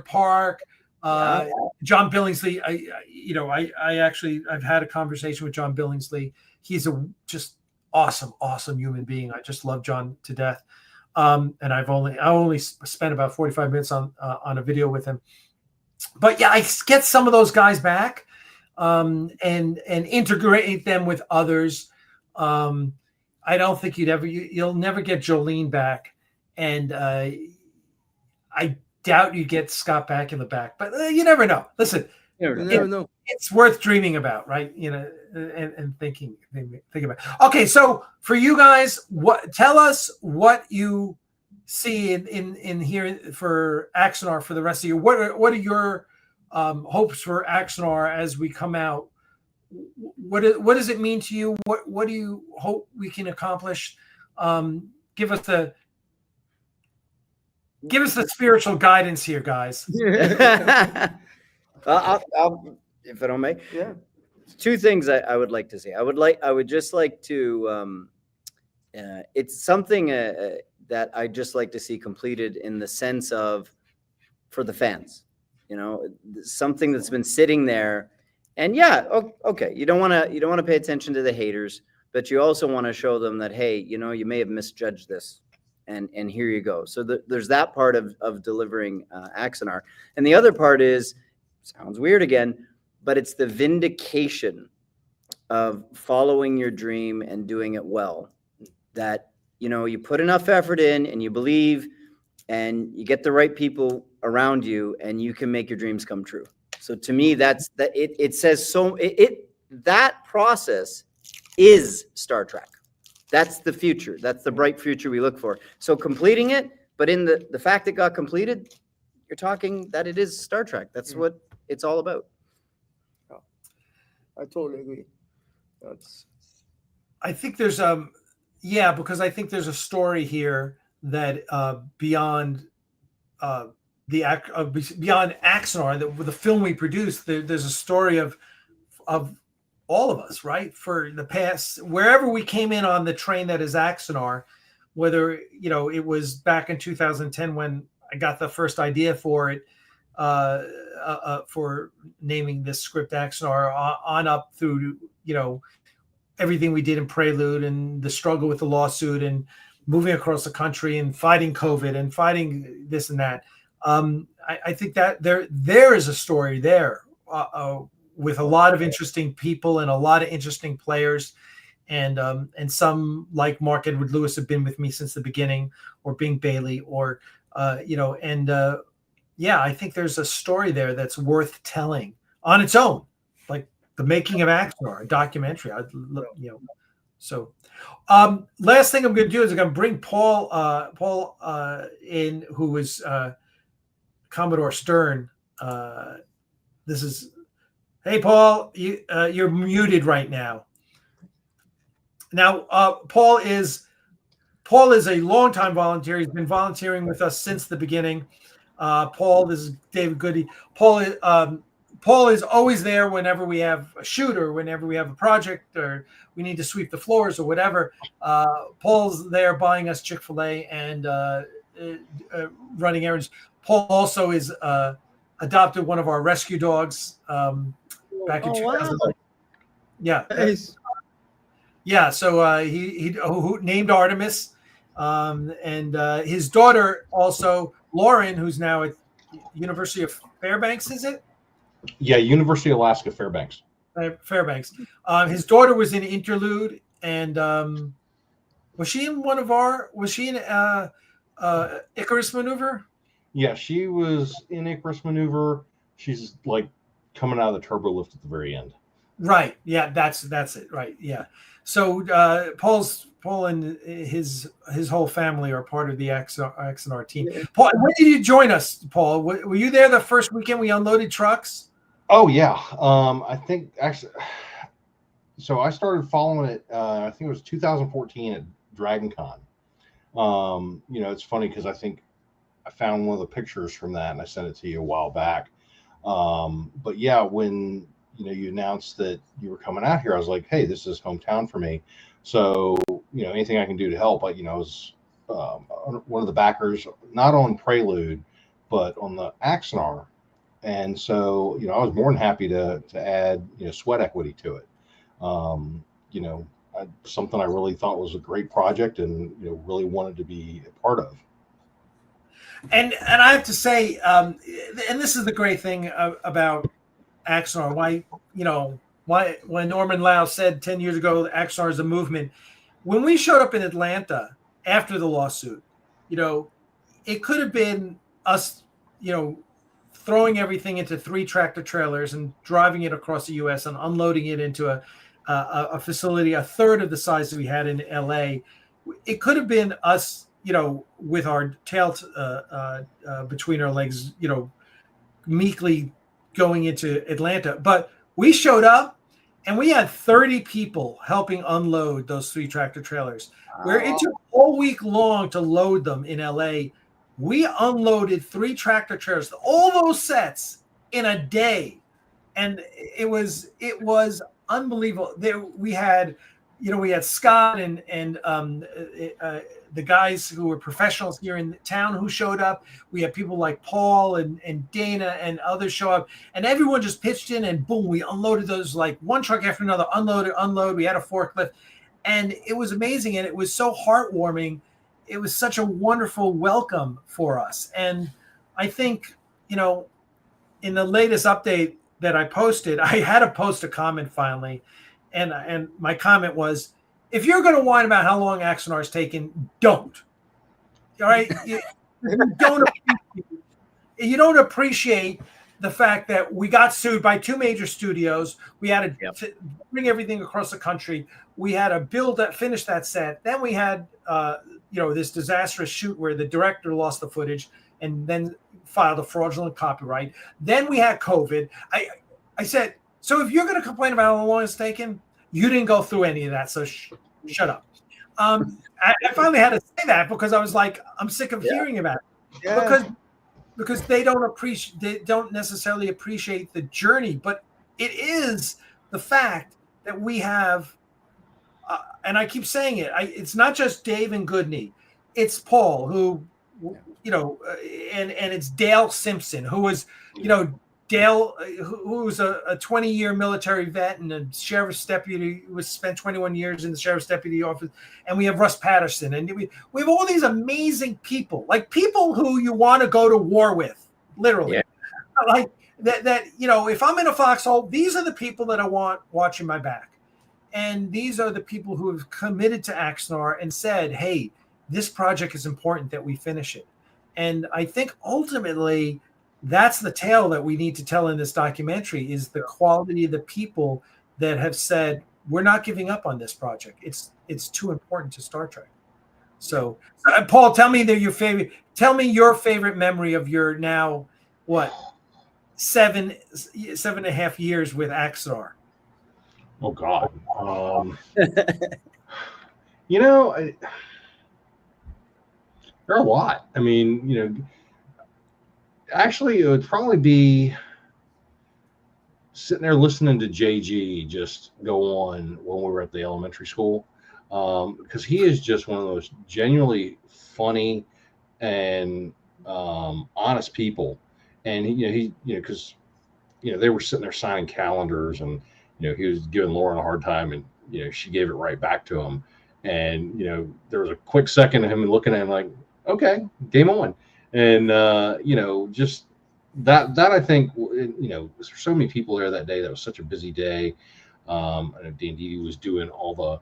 Park. John Billingsley, I've had a conversation with John Billingsley. He's a just awesome human being. I just love John to death. And I only spent about 45 minutes on a video with him. But yeah, I get some of those guys back and integrate them with others. I don't think you'll never get Jolene back, and I doubt you get Scott Bakula back, but you never know. Listen, you never know. It's worth dreaming about, right? And thinking about. Okay, so for you guys, tell us what you see in here for Axanar for the rest of the year. What are your hopes for Axanar as we come out? What does it mean to you? What do you hope we can accomplish? Give us the spiritual guidance here, guys. I'll, if I don't may. Yeah. 2 things I would like to say. I would just like to. It's something that I just like to see completed in the sense of for the fans. Something that's been sitting there, and okay. You don't want to pay attention to the haters, but you also want to show them that, hey, you may have misjudged this. And here you go. So there's that part of delivering Axanar. And the other part sounds weird again, but it's the vindication of following your dream and doing it well. That, you put enough effort in and you believe and you get the right people around you and you can make your dreams come true. So to me, that's that it says so that process is Star Trek. That's the future. That's the bright future we look for. So completing it, but in the fact it got completed, you're talking that it is Star Trek. That's what it's all about. I totally agree. I think there's Yeah, because I think there's a story here that beyond beyond Axanar, the film we produced, there's a story of all of us, right? For the past, wherever we came in on the train that is Axanar, whether it was back in 2010 when I got the first idea for it, for naming this script Axanar, on up through everything we did in Prelude and the struggle with the lawsuit and moving across the country and fighting COVID and fighting this and that. I think that there is a story there with a lot of interesting people and a lot of interesting players. And some, like Mark Edward Lewis, have been with me since the beginning, or Bing Bailey, or I think there's a story there that's worth telling on its own, like the making of Axanar, a documentary. So last thing I'm going to do is I'm going to bring Paul in, who is Commodore Stern. Hey, Paul, you're muted right now. Now, Paul is a longtime volunteer. He's been volunteering with us since the beginning. Paul, this is David Goody. Paul is always there whenever we have a shoot or whenever we have a project or we need to sweep the floors or whatever. Paul's there buying us Chick-fil-A and running errands. Paul also is adopted one of our rescue dogs back in 2000. Wow. Yeah. Nice. Yeah, so he named Artemis, and his daughter also, Lauren, who's now at University of Fairbanks, is it? Yeah, University of Alaska, Fairbanks. Fairbanks. His daughter was in Interlude, and was she in Icarus Maneuver? Yeah, she was in Icarus Maneuver. She's like coming out of the turbo lift at the very end. Right. Yeah, that's it. Right. Yeah. So Paul and his whole family are part of the Axanar team. Yeah. Paul, when did you join us, Paul? Were you there the first weekend we unloaded trucks? Oh yeah. I think actually. So I started following it. I think it was 2014 at Dragon Con. It's funny because I think I found one of the pictures from that and I sent it to you a while back. But yeah, when you announced that you were coming out here, I was like, hey, this is hometown for me. So, anything I can do to help. I was one of the backers, not on Prelude, but on the Axanar. And so, I was more than happy to add, sweat equity to it. Something I really thought was a great project and, really wanted to be a part of. And I have to say, and this is the great thing about Axanar, why when Norman Lau said 10 years ago Axanar is a movement, when we showed up in Atlanta after the lawsuit, it could have been us throwing everything into 3 tractor trailers and driving it across the US and unloading it into a facility a third of the size that we had in LA. It could have been us with our tail between our legs meekly going into Atlanta, but we showed up and we had 30 people helping unload those 3 tractor trailers. Where it took all week long to load them in LA, we unloaded 3 tractor trailers, all those sets, in a day, and it was unbelievable. We had Scott and the guys who were professionals here in town who showed up. We had people like Paul and Dana and others show up, and everyone just pitched in, and boom, we unloaded those, like one truck after another, unload. We had a forklift, and it was amazing, and it was so heartwarming. It was such a wonderful welcome for us. And I think, in the latest update that I posted, I had to post a comment finally. And my comment was, if you're going to whine about how long Axanar is taken, don't. All right? You don't appreciate the fact that we got sued by 2 major studios. We had to bring everything across the country. We had to finish that set. Then we had, this disastrous shoot where the director lost the footage and then filed a fraudulent copyright. Then we had COVID. I said, so if you're going to complain about how long it's taken, you didn't go through any of that, so shut up. I finally had to say that because I was like, I'm sick of hearing about it. Yeah. Because they don't necessarily appreciate the journey, but it is the fact that we have, and I keep saying it, it's not just Dave and Gudni, it's Paul who, and it's Dale Simpson who was, Dale, who was a 20-year military vet and a sheriff's deputy, who spent 21 years in the sheriff's deputy office. And we have Russ Patterson. And we have all these amazing people, like people who you want to go to war with, literally. Yeah. Like that, if I'm in a foxhole, these are the people that I want watching my back. And these are the people who have committed to Axanar and said, hey, this project is important that we finish it. And I think ultimately, that's the tale that we need to tell in this documentary is the quality of the people that have said, we're not giving up on this project. It's too important to Star Trek. So Paul, tell me your favorite memory of your now, what, 7.5 years with Axanar. Oh God. There are a lot. I mean, actually, it would probably be sitting there listening to JG just go on when we were at the elementary school, because he is just one of those genuinely funny and honest people. And because they were sitting there signing calendars, and he was giving Lauren a hard time, and she gave it right back to him. And there was a quick second of him looking at him like, okay, game on. And just that I think there's so many people there that day. That was such a busy day. I know D&D was doing all the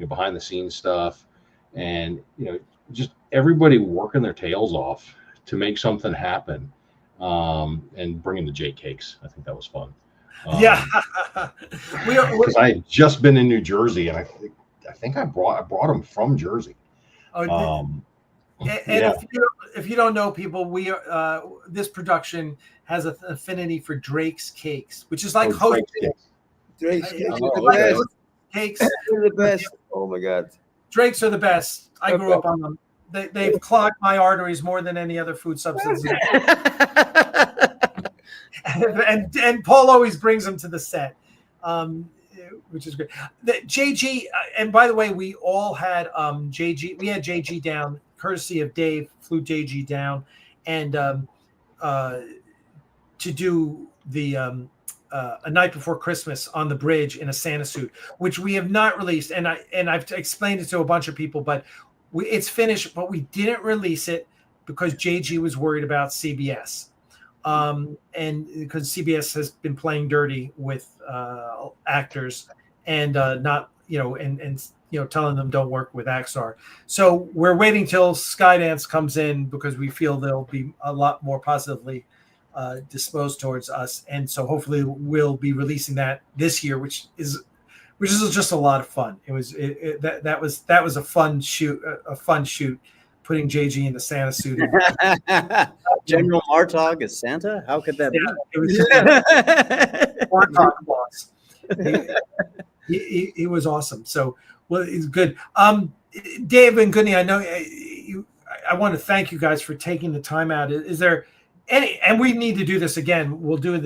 behind the scenes stuff, and just everybody working their tails off to make something happen, and bringing the J cakes. I think that was fun. Because I had just been in New Jersey, and I think I brought them from Jersey. If you don't know, people, we this production has an affinity for Drake's Cakes, which is like Drake's Cakes. Drake's Cakes. They're the best. Oh my God. Drakes are the best. I grew up on them. They've clogged my arteries more than any other food substance. and Paul always brings them to the set, which is great. JG, and by the way, we all had JG. We had JG down, courtesy of Dave. Flew JG down, and to do the A Night Before Christmas on the bridge in a Santa suit, which we have not released. And I've explained it to a bunch of people, but it's finished, but we didn't release it because JG was worried about CBS. And because CBS has been playing dirty with actors and not, telling them don't work with Axanar. So we're waiting till Skydance comes in because we feel they'll be a lot more positively disposed towards us. And so hopefully we'll be releasing that this year, which is just a lot of fun. It was that was a fun shoot, putting JG in the Santa suit. General Martog is Santa? How could that be? It was Martog boss. He was awesome. So, well, it's good. Dave and Gudni, I know I want to thank you guys for taking the time out. Is there any, and we need to do this again. We'll do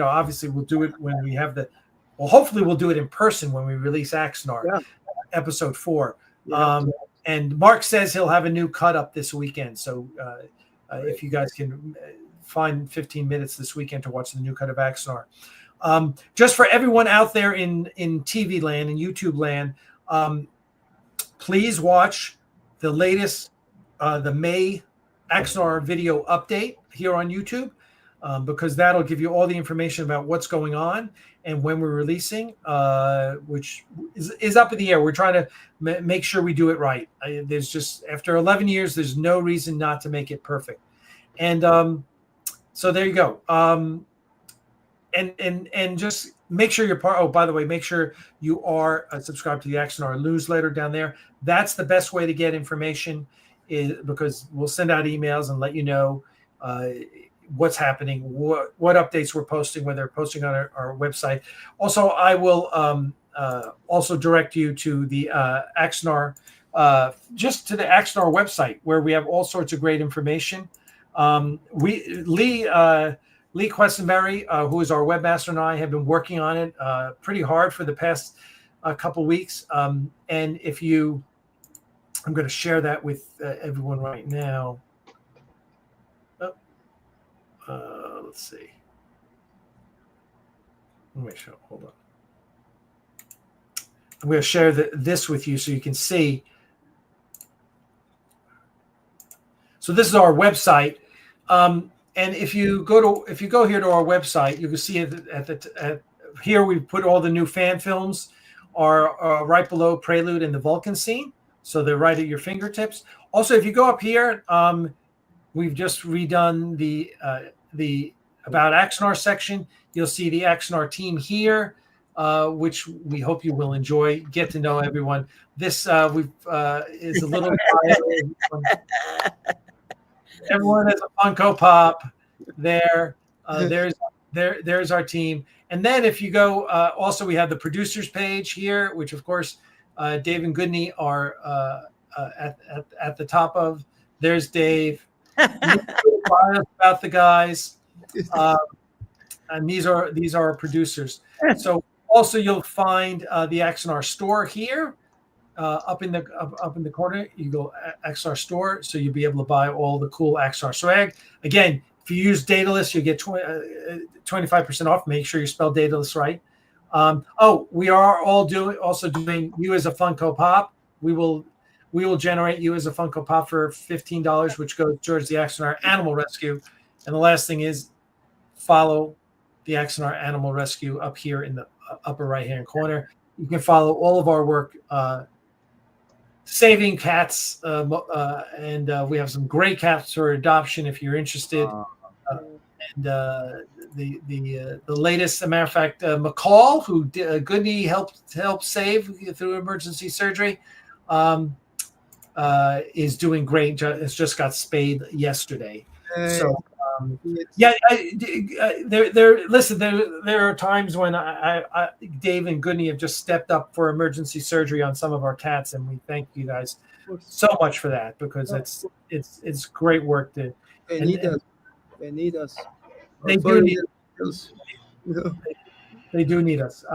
obviously we'll do it when we have hopefully we'll do it in person when we release Axanar episode 4. And Mark says he'll have a new cut up this weekend. So if you guys can find 15 minutes this weekend to watch the new cut of Axanar. Just for everyone out there in TV land and YouTube land, please watch the latest, the May Axanar video update here on YouTube, because that'll give you all the information about what's going on and when we're releasing, which is up in the air. We're trying to make sure we do it right. There's just, after 11 years, there's no reason not to make it perfect. And so there you go. And just make sure you're part. Oh, by the way, make sure you are subscribed to the Axanar Newsletter down there. That's the best way to get information, because we'll send out emails and let you know what's happening, what updates we're posting, when they're posting on our website. Also, I will also direct you to the Axanar just to the Axanar website, where we have all sorts of great information. Lee Questenberry, who is our webmaster, and I have been working on it pretty hard for the past couple weeks. And if you, I'm going to share that with everyone right now. Let's see. Let me show. Hold on. I'm going to share this with you so you can see. So this is our website, and if you go here to our website, you can see at here we put all the new fan films are right below Prelude and the Vulcan scene, so they're right at your fingertips. Also, if you go up here, we've just redone the About Axanar section. You'll see the Axanar team here, which we hope you will enjoy. Get to know everyone. This is a little. Everyone has a Funko Pop there. There's our team. And then if you go, also we have the producers page here, which of course Dave and Gudni are at the top of. There's Dave. About the guys, and these are our producers. So also you'll find the Axanar store here. Up in the corner, you go Axanar store, so you'll be able to buy all the cool Axanar swag. Again, if you use Daedalus, you get 25% off. Make sure you spell Daedalus right. We are also doing you as a Funko Pop. We will generate you as a Funko Pop for $15, which goes towards the Axanar Animal Rescue. And the last thing is follow the Axanar Animal Rescue up here in the upper right-hand corner. You can follow all of our work saving cats, and we have some great cats for adoption if you're interested. And the latest, as a matter of fact, McCall, who Gudni helped save through emergency surgery, is doing great. It's just got spayed yesterday. So there are times when I Dave and Gudni have just stepped up for emergency surgery on some of our cats, and we thank you guys so much for that, because it's great work. They need us. They do need us. They do need us.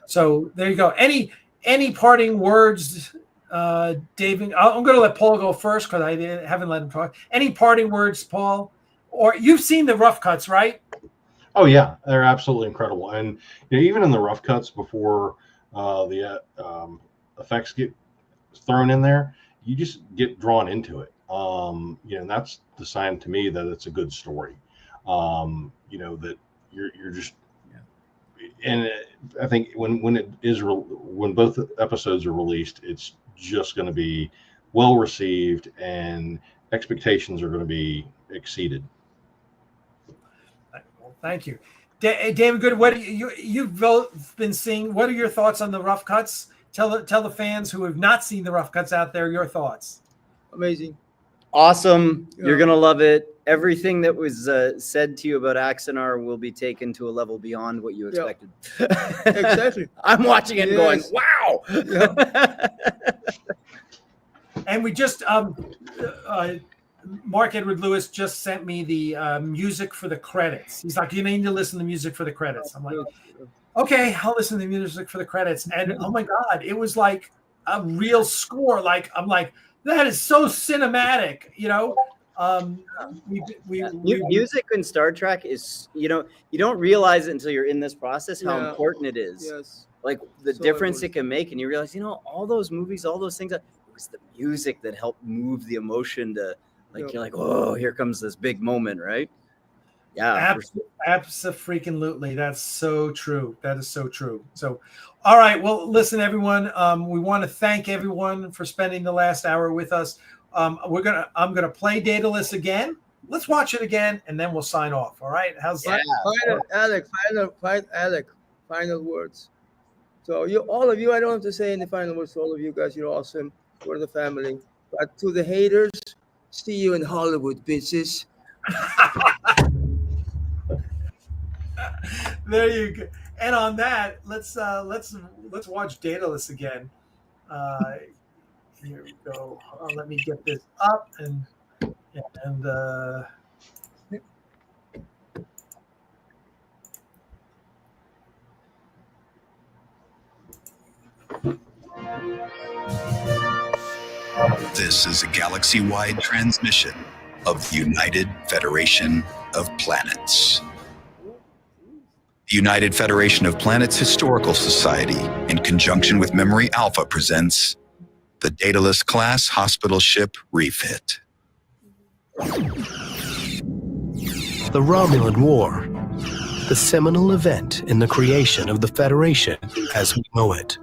So there you go. Any parting words, David? I'm going to let Paul go first because I haven't let him talk. Any parting words, Paul? Or you've seen the rough cuts, right? Oh yeah, they're absolutely incredible. And even in the rough cuts before the effects get thrown in there, you just get drawn into it. And that's the sign to me that it's a good story. That you're just. And I think when both episodes are released, it's just going to be well received, and expectations are going to be exceeded. Thank you, David. Good. What you've both been seeing? What are your thoughts on the rough cuts? Tell the fans who have not seen the rough cuts out there your thoughts. Amazing, awesome. Yeah. You're gonna love it. Everything that was said to you about Axanar will be taken to a level beyond what you expected. Yeah. Exactly. I'm watching it and going, wow. Yeah. And we just Mark Edward Lewis just sent me the music for the credits. He's like, you need to listen to music for the credits. I'm like, okay, I'll listen to the music for the credits. And oh my God, it was like a real score. Like, I'm like, that is so cinematic, music in Star Trek is, you don't realize it until you're in this process how important it is. Yes. Like the difference it can make, and you realize, all those movies, all those things, it was the music that helped move the emotion to, like, you're like, oh, here comes this big moment, right? Yeah. Absolutely. That's so true. That is so true. So, all right. Well, listen, everyone, we want to thank everyone for spending the last hour with us. I'm gonna play Daedalus again. Let's watch it again, and then we'll sign off. All right? How's that? Final words. So all of you, I don't have to say any final words to all of you guys. You're awesome. We're the family. But to the haters, see you in Hollywood, bitches. There you go. And on that, let's watch Daedalus again. Here we go. Let me get this up and This is a galaxy-wide transmission of the United Federation of Planets. The United Federation of Planets Historical Society, in conjunction with Memory Alpha, presents the Daedalus class hospital ship refit. The Romulan War, the seminal event in the creation of the Federation as we know it.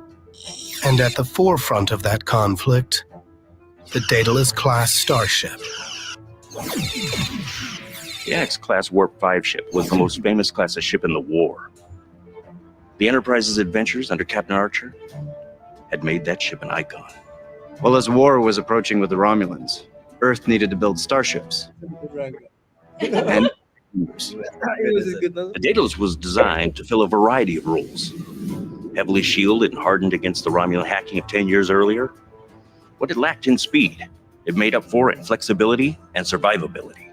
And at the forefront of that conflict, the Daedalus class starship. The X-class Warp 5 ship was the most famous class of ship in the war. The Enterprise's adventures under Captain Archer had made that ship an icon. Well, as war was approaching with the Romulans, Earth needed to build starships. And The Daedalus was designed to fill a variety of roles. Heavily shielded and hardened against the Romulan hacking of 10 years earlier, what it lacked in speed, it made up for in flexibility and survivability.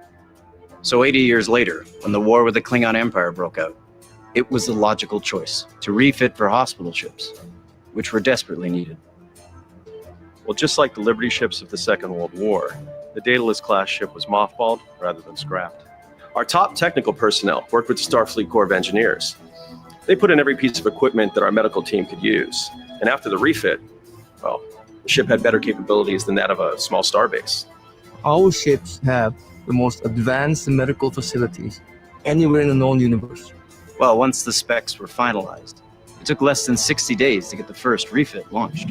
so 80 years later, when the war with the Klingon Empire broke out, it was the logical choice to refit for hospital ships, which were desperately needed. Well, just like the Liberty ships of the Second World War, the Daedalus class ship was mothballed rather than scrapped. Our top technical personnel worked with the Starfleet Corps of Engineers. They put in every piece of equipment that our medical team could use. And after the refit, well, the ship had better capabilities than that of a small starbase. Our ships have the most advanced medical facilities anywhere in the known universe. Well, once the specs were finalized, it took less than 60 days to get the first refit launched.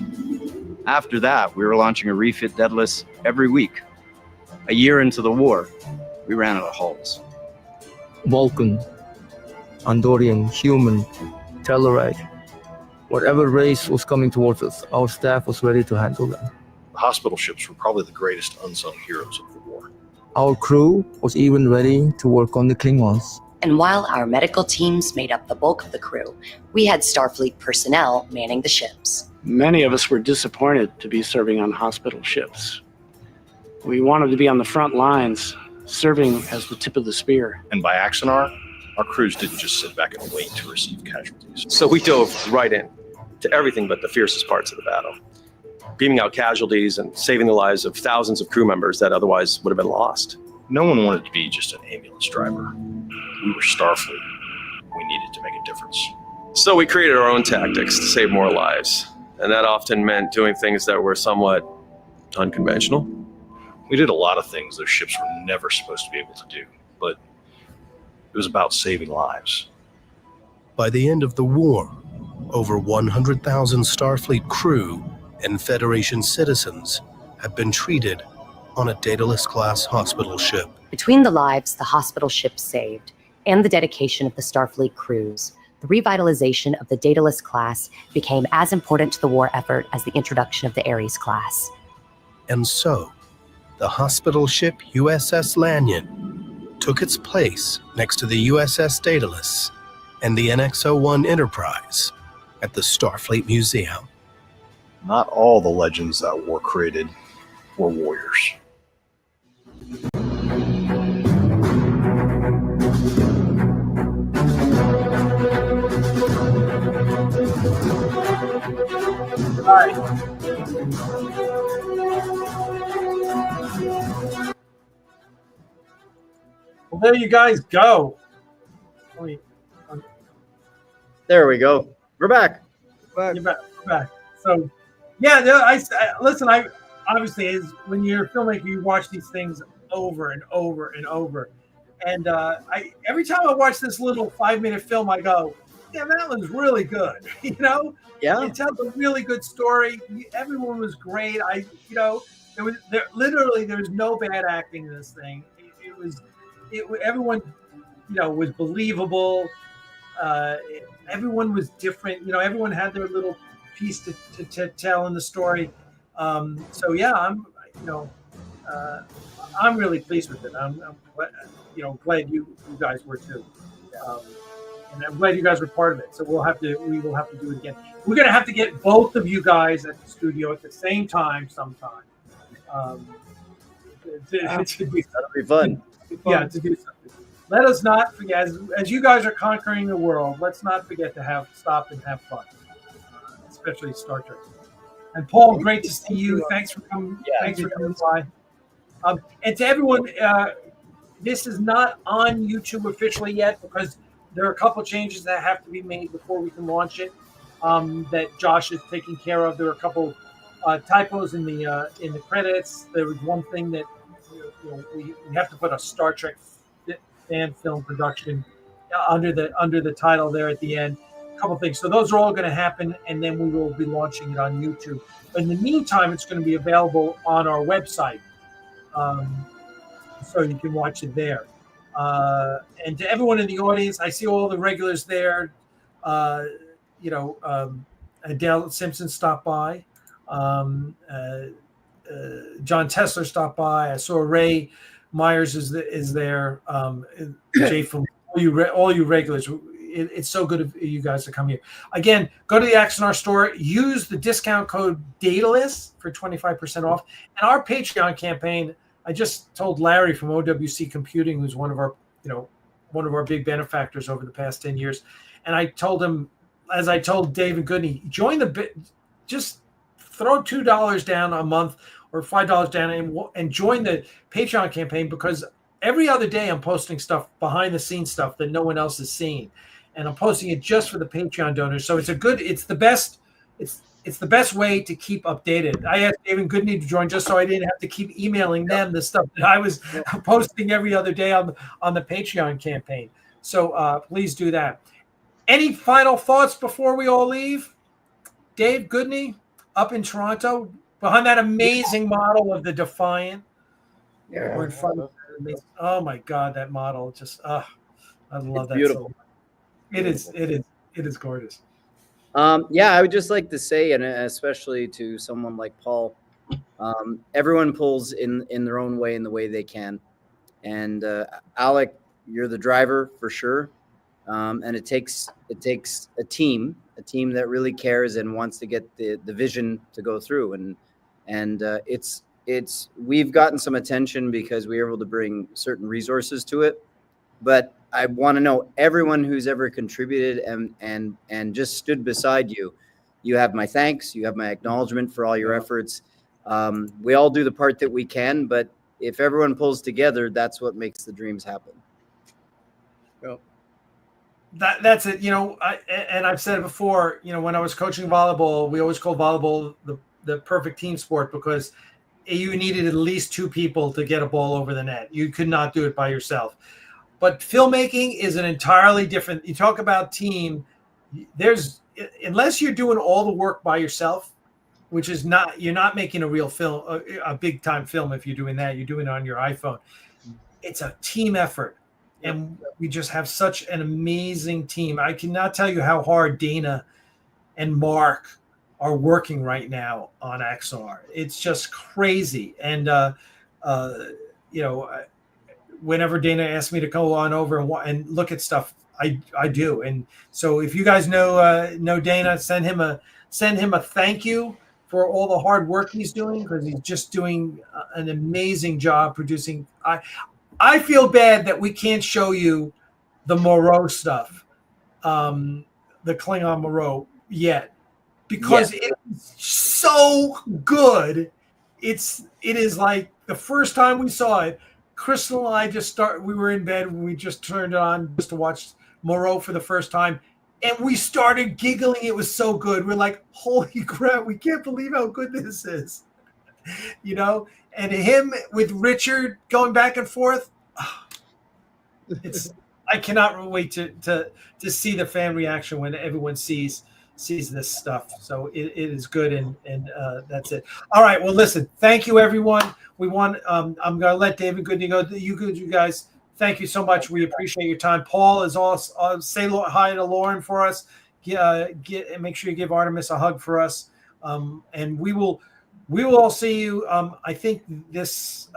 After that, we were launching a refit Daedalus every week. A year into the war, we ran out of hulls. Vulcan, Andorian, human, Telluride, whatever race was coming towards us, our staff was ready to handle them. The hospital ships were probably the greatest unsung heroes of the war. Our crew was even ready to work on the Klingons. And while our medical teams made up the bulk of the crew, we had Starfleet personnel manning the ships. Many of us were disappointed to be serving on hospital ships. We wanted to be on the front lines, serving as the tip of the spear. And by Axanar, our crews didn't just sit back and wait to receive casualties. So we dove right in to everything but the fiercest parts of the battle, beaming out casualties and saving the lives of thousands of crew members that otherwise would have been lost. No one wanted to be just an ambulance driver. We were Starfleet. We needed to make a difference. So we created our own tactics to save more lives, and that often meant doing things that were somewhat unconventional. We did a lot of things those ships were never supposed to be able to do, but it was about saving lives. By the end of the war, over 100,000 Starfleet crew and Federation citizens had been treated on a Daedalus-class hospital ship. Between the lives the hospital ships saved and the dedication of the Starfleet crews, the revitalization of the Daedalus class became as important to the war effort as the introduction of the Ares class. And so, the hospital ship USS Lanyon took its place next to the USS Daedalus and the NX-01 Enterprise at the Starfleet Museum. Not all the legends that war created were warriors. Well, there you guys go. There we go. We're back. You're back. We're back. So, yeah, listen. I obviously, is when you're a filmmaker, you watch these things over and over and over. And every time I watch this little 5-minute film, I go, "Yeah, that was really good." You know, Yeah. it tells a really good story. Everyone was great. There's no bad acting in this thing. Everyone, was believable. Everyone was different. Everyone had their little piece to tell in the story. So yeah, I'm really pleased with it. I'm glad you guys were too. and I'm glad you guys were part of it. So we will have to do it again. We're going to have to get both of you guys at the studio at the same time sometime. That'll be fun. Yeah, to do something. Let us not forget, as you guys are conquering the world, let's not forget to stop and have fun, especially Star Trek. And Paul, great to see you. Thanks for coming. Thanks for coming by. And to everyone, this is not on YouTube officially yet because there are a couple changes that have to be made before we can launch it. That Josh is taking care of. There are a couple typos in the credits. There was one thing that we have to put a Star Trek fan film production under the title there at the end. A couple things. So those are all going to happen, and then we will be launching it on YouTube. But in the meantime, it's going to be available on our website, so you can watch it there. And to everyone in the audience, I see all the regulars there. Dale Simpson stopped by. John Tesler stopped by. I saw Ray Myers is there. Jay from all you regulars. It's so good of you guys to come here. Again, go to the Axanar store. Use the discount code Daedalus for 25% off. And our Patreon campaign. I just told Larry from OWC Computing, who's one of our big benefactors over the past 10 years, and I told him, as I told Dave and Gudni, just throw $2 down a month or $5 down and join the Patreon campaign, because every other day I'm posting stuff, behind the scenes stuff that no one else is seeing, and I'm posting it just for the Patreon donors. So it's the best way to keep updated. I asked Dave and Gudni to join just so I didn't have to keep emailing them the stuff that I was posting every other day on the Patreon campaign. So please do that. Any final thoughts before we all leave? Dave, Gudni, up in Toronto, behind that amazing model of the Defiant. Yeah. We're in front of that. Oh my God, that model just I love that. Beautiful. It is gorgeous. I would just like to say, and especially to someone like Paul, everyone pulls in their own way, in the way they can. And Alec, you're the driver for sure. And it takes a team that really cares and wants to get the vision to go through. And we've gotten some attention because we were able to bring certain resources to it. But I want to know everyone who's ever contributed and just stood beside you. You have my thanks. You have my acknowledgement for all your efforts. We all do the part that we can, but if everyone pulls together, that's what makes the dreams happen. Yep. That's it. And I've said it before, when I was coaching volleyball, we always called volleyball the perfect team sport, because you needed at least two people to get a ball over the net. You could not do it by yourself. But filmmaking is an entirely different. You talk about team. Unless you're doing all the work by yourself, which is you're not making a real film, a big time film. If you're doing that, you're doing it on your iPhone. It's a team effort, and we just have such an amazing team. I cannot tell you how hard Dana and Mark are working right now on Axanar. It's just crazy, and whenever Dana asks me to go on over and look at stuff, I do. And so if you guys know Dana, send him a thank you for all the hard work he's doing, because he's just doing an amazing job producing. I feel bad that we can't show you the Moreau stuff, the Klingon Moreau yet, because it is so good. It is like the first time we saw it, Crystal and I we were in bed when we just turned it on just to watch Moreau for the first time, and we started giggling. It was so good. We're like, holy crap, we can't believe how good this is. And him with Richard going back and forth. I cannot wait to see the fan reaction when everyone sees this stuff. So it is good, and that's it. All right. Well, listen, thank you, everyone. I'm going to let David Gudni go. You guys, thank you so much. We appreciate your time. Paul is also say hi to Lauren for us. Make sure you give Artemis a hug for us. And we will all see you. I think this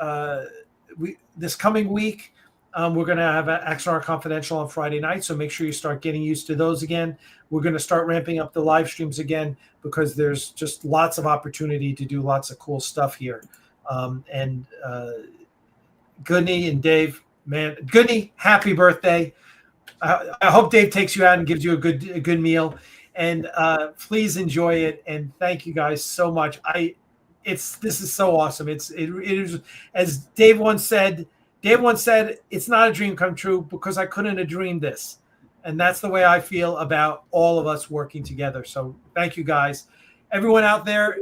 coming week We're going to have Axanar Confidential on Friday night, so make sure you start getting used to those again. We're going to start ramping up the live streams again because there's just lots of opportunity to do lots of cool stuff here. And Gudni and Dave, man, Gudni, happy birthday. I hope Dave takes you out and gives you a good meal. And please enjoy it. And thank you guys so much. This is so awesome. It is, as Dave once said, it's not a dream come true because I couldn't have dreamed this. And that's the way I feel about all of us working together. So thank you guys. Everyone out there,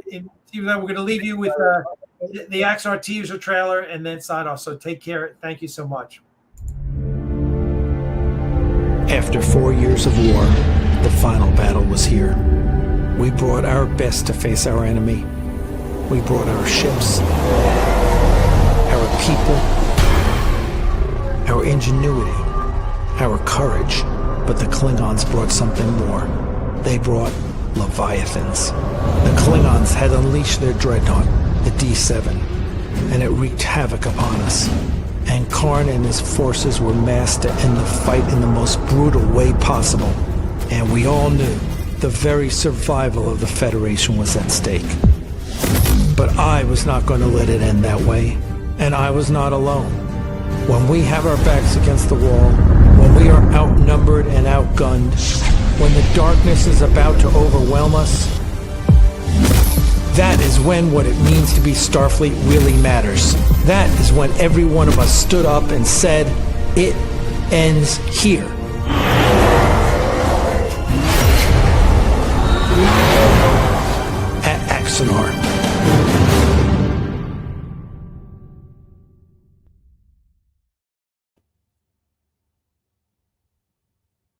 we're going to leave you with the Axanar teaser trailer and then sign off. So take care. Thank you so much. After 4 years of war, the final battle was here. We brought our best to face our enemy. We brought our ships, our people, our ingenuity, our courage. But the Klingons brought something more. They brought Leviathans. The Klingons had unleashed their dreadnought, the D7, and it wreaked havoc upon us. And Karn and his forces were massed to end the fight in the most brutal way possible. And we all knew the very survival of the Federation was at stake. But I was not going to let it end that way. And I was not alone. When we have our backs against the wall, when we are outnumbered and outgunned, when the darkness is about to overwhelm us, that is when what it means to be Starfleet really matters. That is when every one of us stood up and said, it ends here. At Axanar.